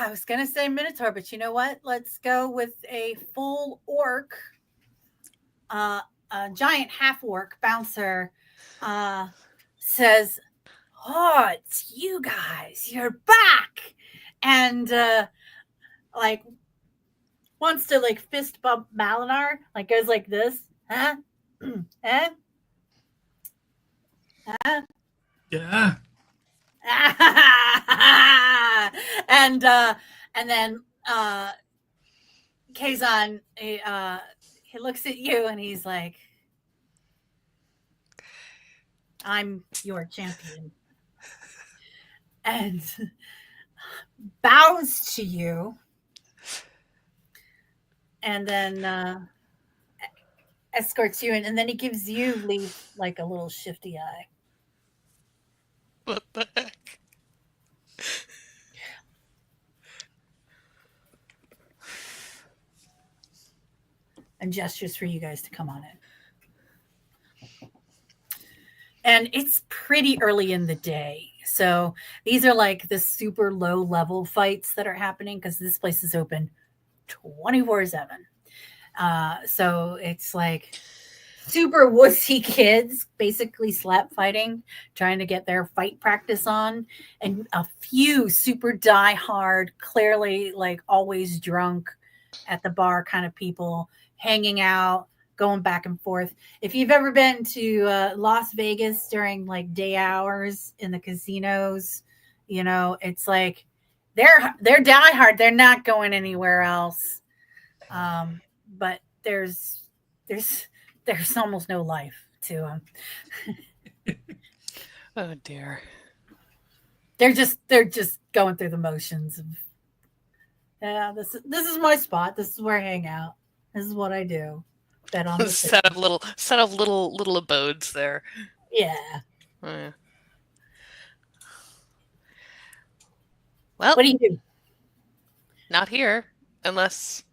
was going to say minotaur, but you know what? Let's go with a full orc, a giant half orc bouncer, says, "Oh, it's you guys, you're back." And like wants to like fist bump Malinar, like goes like this, huh? Eh? Huh? Yeah. And then Kazan, he looks at you and he's like, "I'm your champion," and bows to you, and then escorts you in, and then he gives you Leaf like a little shifty eye. What the heck? And gestures for you guys to come on in. And it's pretty early in the day. So these are like the super low level fights that are happening because this place is open 24/7. So it's like super wussy kids basically slap fighting, trying to get their fight practice on, and a few super die hard, clearly like always drunk at the bar kind of people hanging out, going back and forth. If you've ever been to Las Vegas during like day hours in the casinos, you know, it's like they're diehard. They're not going anywhere else. But there's almost no life to them. Oh dear. They're just going through the motions of, yeah, this is my spot. This is where I hang out. This is what I do. Bet on the set of little abodes there. yeah. Oh, yeah. Well, What do you do? not here, unless.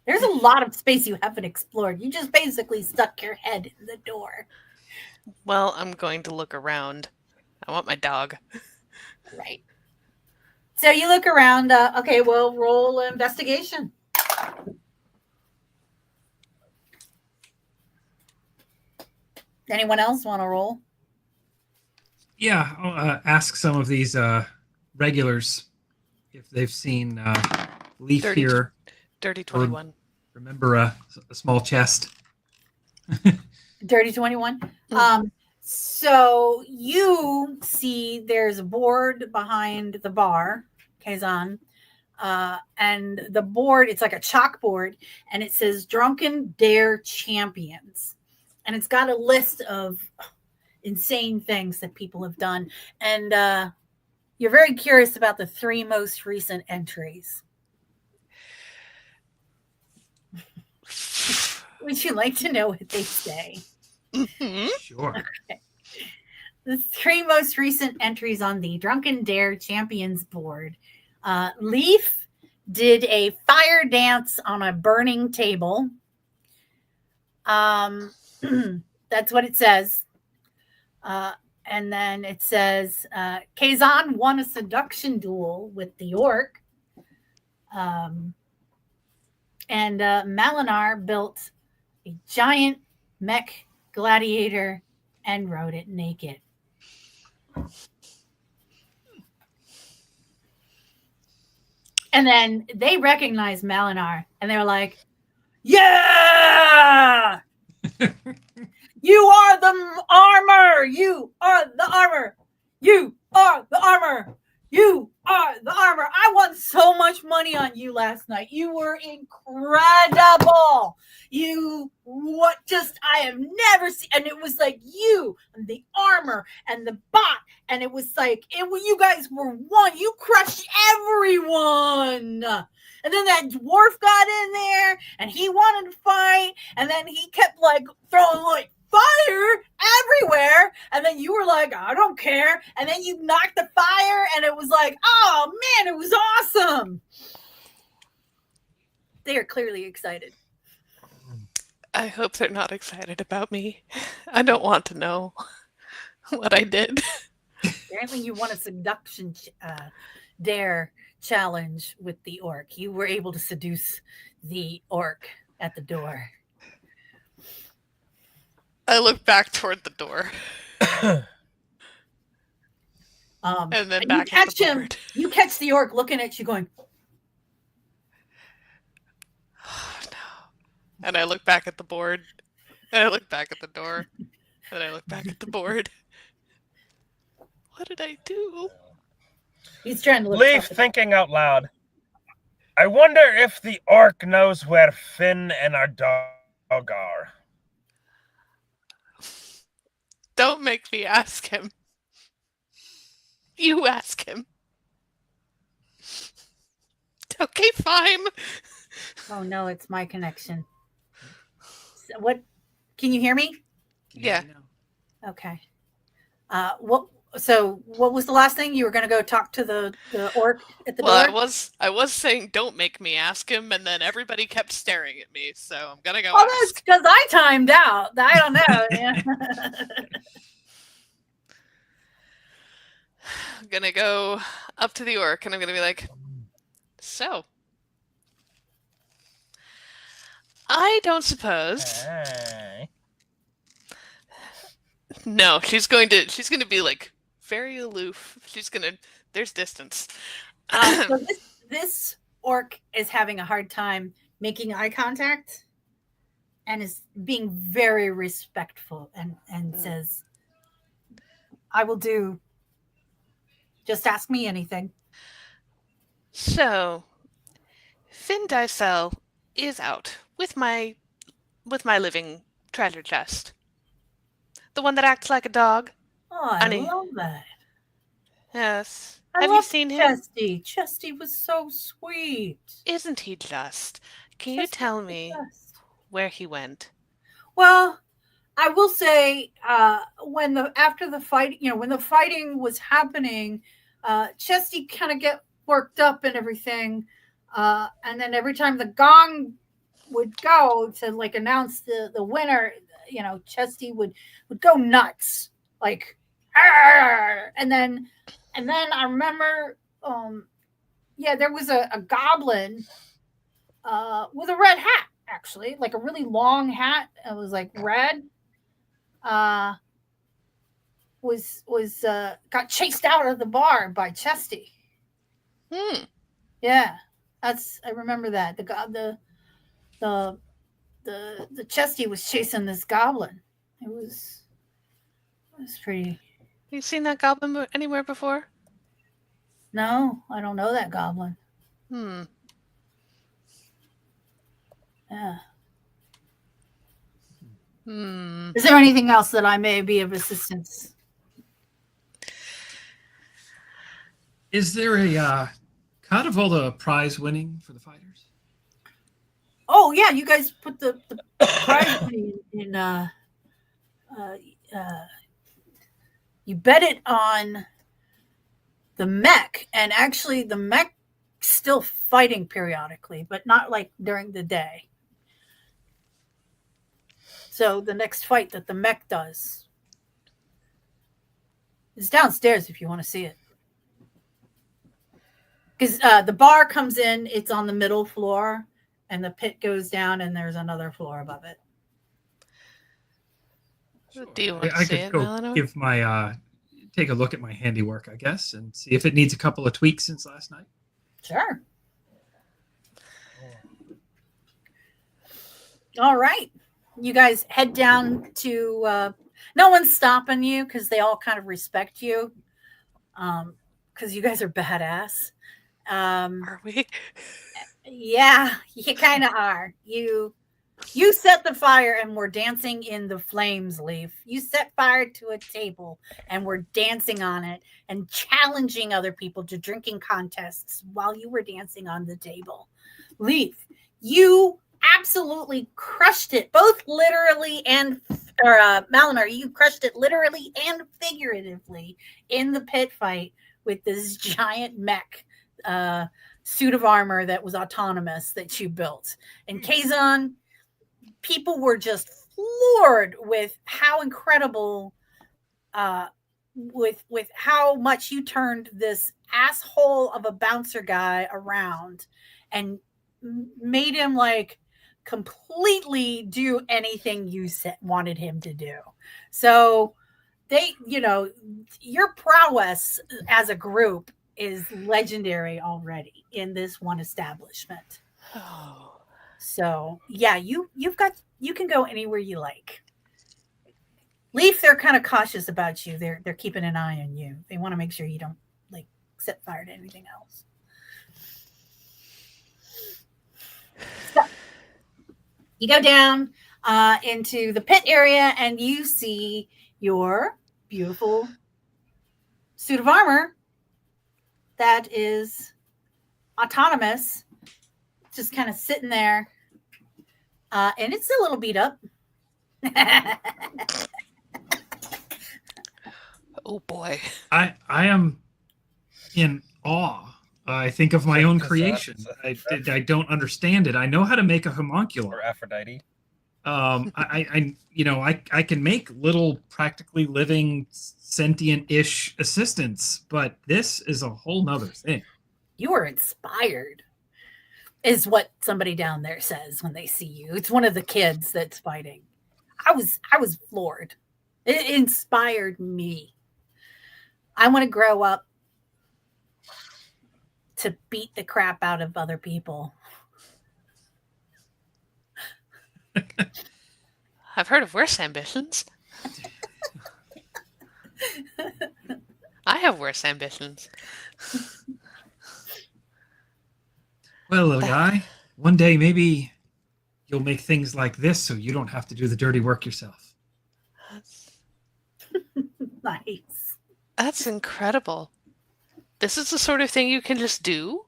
There's a lot of space you haven't explored. You just basically stuck your head in the door. Well, I'm going to look around. I want my dog. Right. So you look around. Okay, well, roll investigation. Anyone else want to roll? Yeah, I'll ask some of these regulars if they've seen Leaf here. Dirty 21. Remember a small chest. Dirty 21. So you see there's a board behind the bar, Kazan, and the board, it's like a chalkboard, and it says Drunken Dare Champions. And it's got a list of insane things that people have done. And you're very curious about the 3 most recent entries. Would you like to know what they say? Mm-hmm. Sure. Okay. The 3 most recent entries on the Drunken Dare Champions board. Leaf did a fire dance on a burning table. That's what it says. And then it says Kazan won a seduction duel with the orc. And Malinar built a giant mech gladiator and rode it naked. And then they recognized Malinar and they're like, "Yeah! You are the armor! You are the armor! You are the armor! You are the armor! I won so much money on you last night. You were incredible. I have never seen, and it was like you and the armor and the bot, and it was like, you guys were one. You crushed everyone. And then that dwarf got in there and he wanted to fight, and then he kept like throwing like fire everywhere. And then you were like, I don't care. And then you knocked the fire, and it was like, oh man, it was awesome. They are clearly excited. I hope they're not excited about me. I don't want to know what I did. Apparently, you won a seduction dare challenge with the orc. You were able to seduce the orc at the door. I look back toward the door. And then back you at catch the him. board. You catch the orc looking at you, going, Oh, no. And I look back at the board. And I look back at the door. And I look back at the board. What did I do? He's trying to look. Leaf thinking out loud. I wonder if the orc knows where Finn and our dog are. Don't make me ask him. You ask him. Okay, fine. Oh no, it's my connection. So what? Can you hear me? Yeah. Okay. What? So what was the last thing you were going to go talk to the orc at the Well, door? I was saying don't make me ask him, and then everybody kept staring at me, so I'm gonna go Oh, that's ask. because I timed out. I don't know. Yeah. I'm gonna go up to the orc, and I'm gonna be like, so, I don't suppose. Hey. No, she's going to be like very aloof. There's distance. So this orc is having a hard time making eye contact, and is being very respectful, and says, "I will do. Just ask me anything." So, Finn Dysel is out with my living treasure chest. The one that acts like a dog. Oh, I Honey. love that. Yes. I Have you love seen him? Chesty. Chesty was so sweet. Isn't he just? Can you Chesty tell was the me best. where he went? Well, I will say, after the fight, when the fighting was happening, Chesty kind of get worked up and everything, and then every time the gong would go to like announce the winner, Chesty would go nuts, like, "Arr!" and then I remember, there was a goblin with a red hat, actually, like a really long hat. It was like red. Got chased out of the bar by Chesty. Yeah, I remember that the Chesty was chasing this goblin. It was pretty. You seen that goblin anywhere before? No, I don't know that goblin. Yeah. Is there anything else that I may be of assistance? Is there a cut of all the prize winning for the fighters? Oh yeah, you guys put the prize money in. You bet it on the mech, and actually the mech still fighting periodically, but not like during the day. So the next fight that the mech does is downstairs if you want to see it. Because the bar comes in, it's on the middle floor, and the pit goes down, and there's another floor above it. Do you want to I see could it, go Melano? give my take a look at my handiwork, I guess, and see if it needs a couple of tweaks since last night. Sure. All right. You guys head down to no one's stopping you because they all kind of respect you. Because you guys are badass. Are we? Yeah, you kind of are. You set the fire and we're dancing in the flames, Leaf. You set fire to a table and we're dancing on it and challenging other people to drinking contests while you were dancing on the table. Leaf, you absolutely crushed it, both literally and or Malinor, you crushed it literally and figuratively in the pit fight with this giant mech suit of armor that was autonomous that you built. And Kazon, people were just floored with how incredible, with how much you turned this asshole of a bouncer guy around and made him like completely do anything you wanted him to do. So they, your prowess as a group is legendary already in this one establishment. Oh. So yeah, you can go anywhere you like. Leaf, they're kind of cautious about you. They're keeping an eye on you. They want to make sure you don't like set fire to anything else. So you go down into the pit area and you see your beautiful suit of armor that is autonomous, just kind of sitting there. And it's a little beat up. Oh boy. I am in awe. I think of my own creation. I don't understand it. I know how to make a homunculus. Or Aphrodite. I can make little practically living sentient-ish assistants, but this is a whole nother thing. You are inspired, is what somebody down there says when they see you. It's one of the kids that's fighting. I was floored. It inspired me. I want to grow up to beat the crap out of other people. I've heard of worse ambitions. I have worse ambitions. Well, little guy, one day maybe you'll make things like this so you don't have to do the dirty work yourself. Nice. That's incredible. This is the sort of thing you can just do?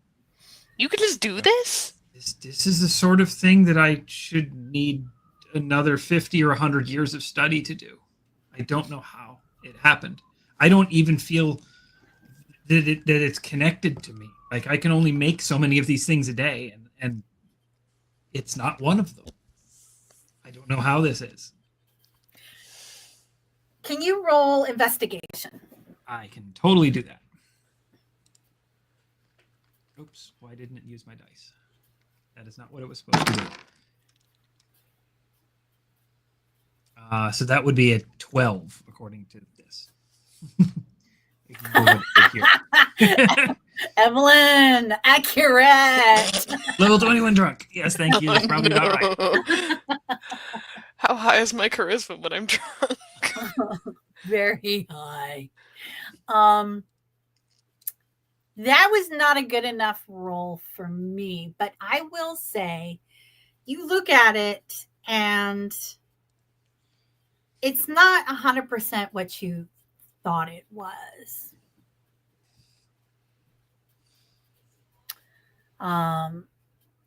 You can just do this? This is the sort of thing that I should need another 50 or 100 years of study to do. I don't know how it happened. I don't even feel that it's connected to me. Like, I can only make so many of these things a day, and it's not one of them. I don't know how this is. Can you roll investigation? I can totally do that. Oops, why didn't it use my dice? That is not what it was supposed to do. So that would be a 12, according to this. Evelyn, accurate. Level 21 drunk. Yes, thank you. That's probably about right. How high is my charisma when I'm drunk? Very high. That was not a good enough roll for me, but I will say you look at it and it's not 100% what you thought it was.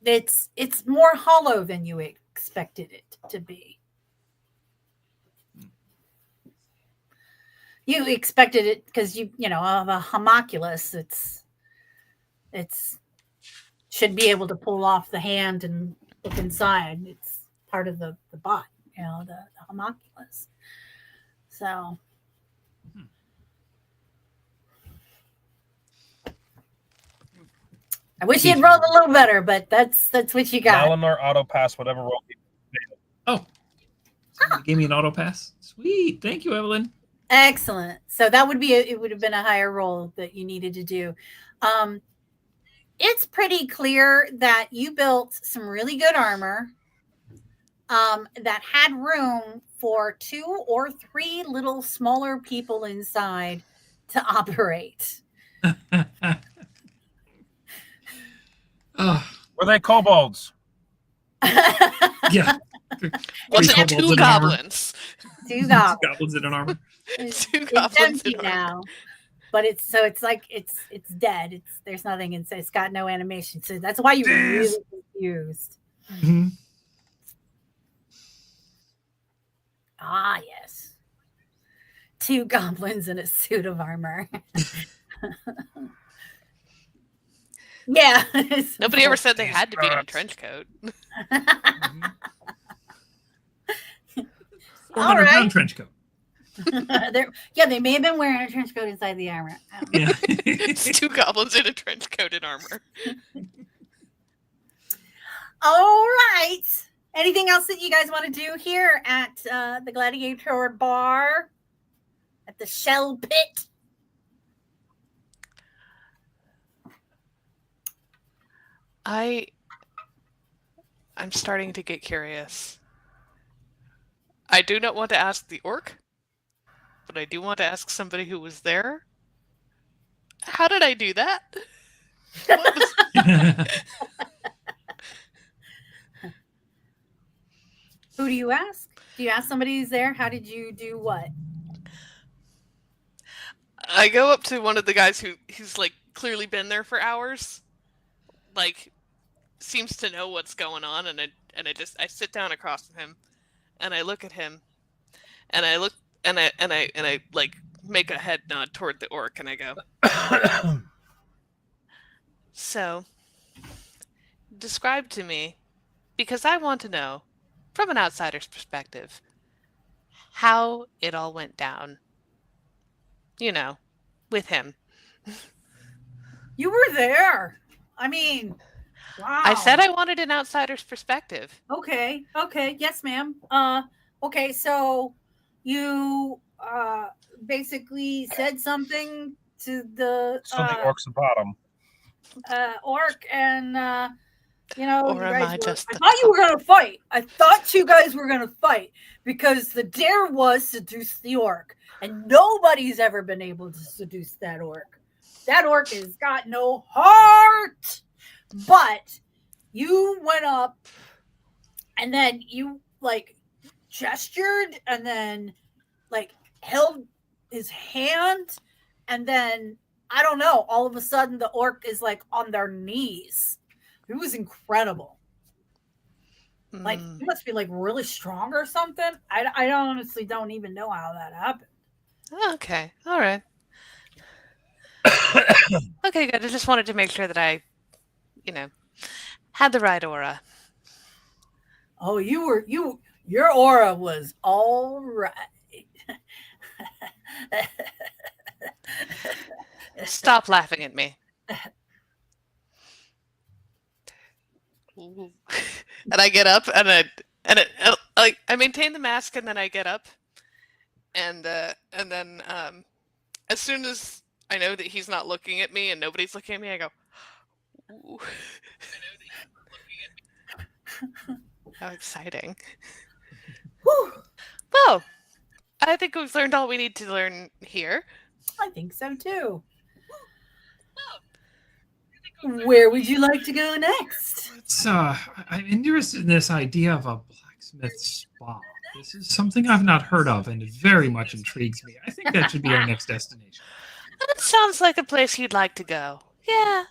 It's more hollow than you expected it to be. You expected it because you of a homunculus. It's should be able to pull off the hand and look inside. It's part of the bot, the homunculus. So. I wish you had rolled a little better, but that's what you got. Malinor auto pass whatever roll. Oh, you gave me an auto pass. Sweet, thank you, Evelyn. Excellent. So that would it would have been a higher roll that you needed to do. It's pretty clear that you built some really good armor that had room for 2 or 3 little smaller people inside to operate. Were they kobolds? Yeah. Was it 2 goblins? 2 goblins. Goblins in an armor. It's 2 goblins empty now, but it's dead. There's nothing inside. It's got no animation, so that's why you were really confused. Mm-hmm. Ah, yes. 2 goblins in a suit of armor. Yeah. Nobody ever said they These had to be in a nuts. trench coat. Mhm. All 400 pound right. trench coat. They may have been wearing a trench coat inside the armor. I don't know. Yeah. It's 2 goblins in a trench coat and armor. All right. Anything else that you guys want to do here at the Gladiator Bar? At the Shell Pit? I'm starting to get curious. I do not want to ask the orc, but I do want to ask somebody who was there. How did I do that? What was- Who do you ask? Do you ask somebody who's there? How did you do what? I go up to one of the guys who's like clearly been there for hours, like seems to know what's going on, and I sit down across from him, and I look at him, and I look and I like make a head nod toward the orc, and I go, so describe to me, because I want to know, from an outsider's perspective, how it all went down. You know, with him. You were there. I mean, wow. I said I wanted an outsider's perspective. Okay. Yes, ma'am. Okay, so you basically said something to the So the orc's the bottom. orc, and you Or am guys I were, just I the thought you were gonna fight. I thought you guys were gonna fight because the dare was seduce the orc, and nobody's ever been able to seduce that orc. That orc has got no heart. But you went up, and then you like gestured, and then like held his hand, and then I don't know, all of a sudden the orc is like on their knees. It was incredible. Like you must be like really strong or something. I honestly don't even know how that happened. Okay, all right. Okay, good. I just wanted to make sure that I, had the right aura. Oh, your aura was all right. Stop laughing at me. And I get up, and I maintain the mask, and then I get up, and then as soon as I know that he's not looking at me and nobody's looking at me, I go, ooh. How exciting. Whew. Well, I think we've learned all we need to learn here. I think so too. Where would you like to go next? I'm interested in this idea of a blacksmith spa. This is something I've not heard of, and it very much intrigues me. I think that should be our next destination. That sounds like a place you'd like to go. Yeah.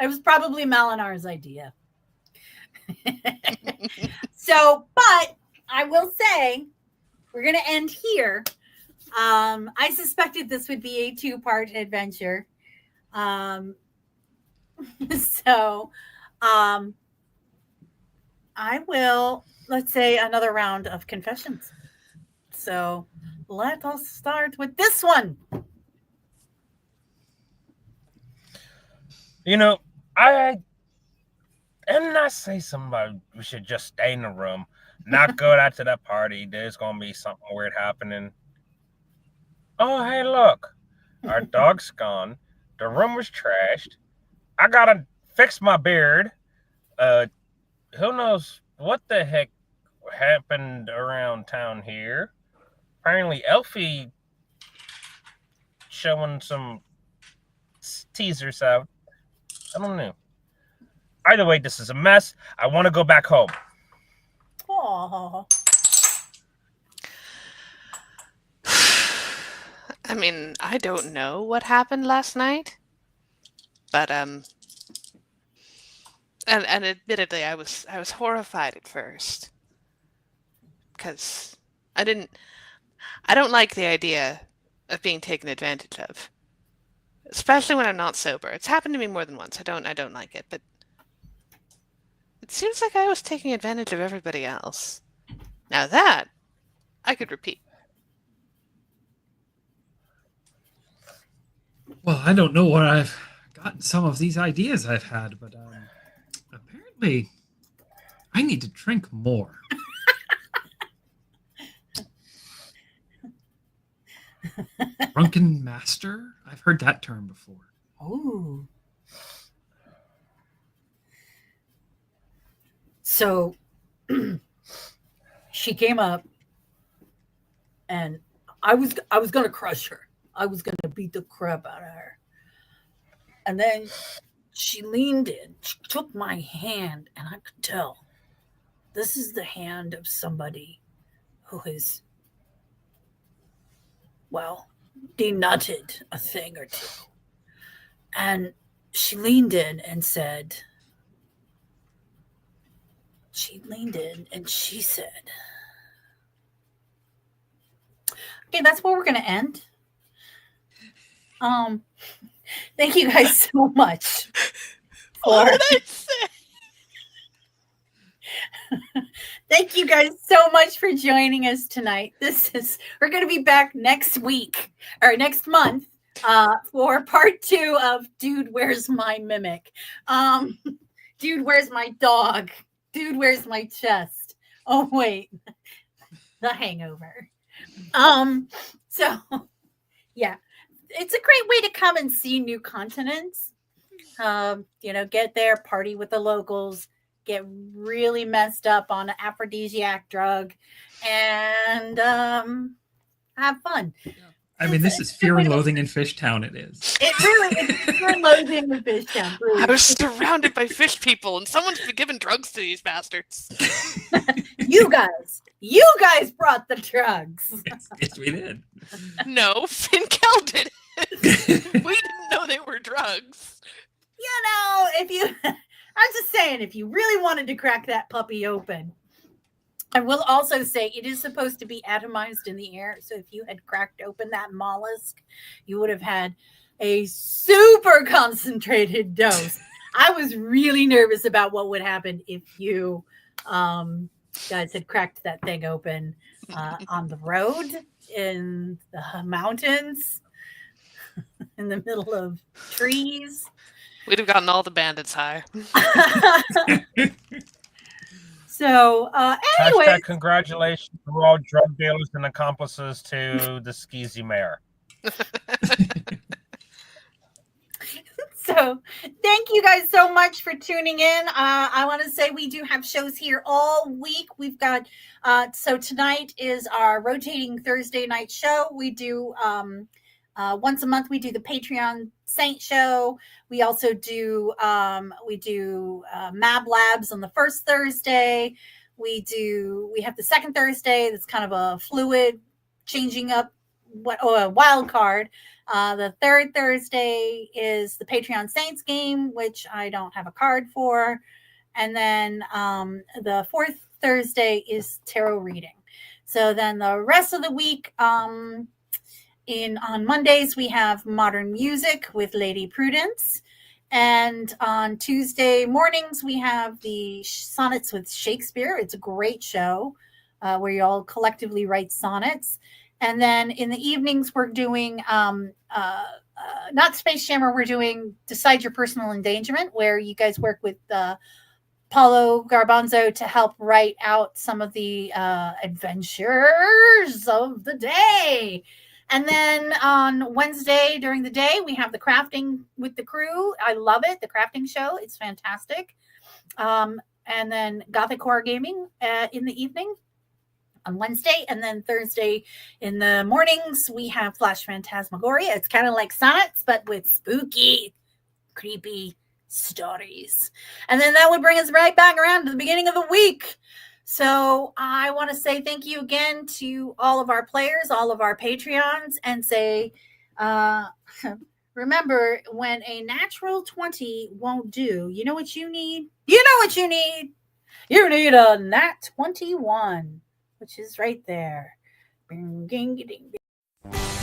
It was probably Malinar's idea. So, but I will say, we're going to end here. I suspected this would be a 2-part adventure. So, I will, let's say, another round of confessions. So, let us start with this one. Didn't I say somebody we should just stay in the room, not go out to that party? There's gonna be something weird happening. Oh, hey, look, our dog's gone. The room was trashed. I gotta fix my beard. Who knows what the heck happened around town here? Apparently, Elfie showing some teasers out. I don't know. Either way, this is a mess. I want to go back home. Oh, I mean, I don't know what happened last night, but and admittedly, I was horrified at first, because I don't like the idea of being taken advantage of, especially when I'm not sober. It's happened to me more than once. I don't like it, but it seems like I was taking advantage of everybody else. Now that I could repeat. Well, I don't know where I've gotten some of these ideas I've had, but apparently I need to drink more. Drunken master? I've heard that term before. Oh. So she came up and I was going to crush her. I was going to beat the crap out of her. And then she leaned in, she took my hand, and I could tell this is the hand of somebody who has, well, denutted a thing or two. And she leaned in and said, she said, okay, that's where we're going to end. Thank you guys so much. What did I say? Thank you guys so much for joining us tonight. We're going to be back next week or next month for part 2 of Dude, Where's My Mimic? Dude, Where's My Dog? Dude, Where's My Chest? Oh, wait. The Hangover. So, yeah. It's a great way to come and see new continents. Get there, party with the locals, get really messed up on an aphrodisiac drug, and have fun. I mean, this is Fear and Loathing in Fishtown. It is. It really is Fear and Loathing in Fishtown. I was surrounded by fish people, and someone's been giving drugs to these bastards. You guys brought the drugs. Yes, we did. No, Finkel did it. We didn't know they were drugs. I'm just saying, if you really wanted to crack that puppy open, I will also say it is supposed to be atomized in the air. So if you had cracked open that mollusk, you would have had a super concentrated dose. I was really nervous about what would happen if you guys had cracked that thing open on the road, in the mountains, in the middle of trees. We'd have gotten all the bandits high. So, anyway. Hashtag congratulations to all drug dealers and accomplices to the skeezy mayor. So, thank you guys so much for tuning in. I want to say we do have shows here all week. We've got, so tonight is our rotating Thursday night show. We do, once a month, we do the Patreon Saint show. We also do, Mab Labs on the first Thursday. We have the second Thursday. That's kind of a fluid, changing up a wild card. The third Thursday is the Patreon Saints game, which I don't have a card for. And then the fourth Thursday is tarot reading. So then the rest of the week, on Mondays, we have modern music with Lady Prudence. And on Tuesday mornings, we have the Sonnets with Shakespeare. It's a great show where you all collectively write sonnets. And then in the evenings, we're doing not Space Jammer, we're doing Decide Your Personal Endangerment, where you guys work with Paulo Garbanzo to help write out some of the adventures of the day. And then on Wednesday during the day, we have the crafting with the crew. I love it. The crafting show. It's fantastic. And then Gothic Horror Gaming in the evening on Wednesday. And then Thursday in the mornings, we have Flash Phantasmagoria. It's kind of like Sonnets, but with spooky, creepy stories. And then that would bring us right back around to the beginning of the week. So I want to say thank you again to all of our players, all of our Patreons, and say, remember, when a natural 20 won't do, you know what you need? You know what you need? You need a nat 21, which is right there. Ding, ding, ding.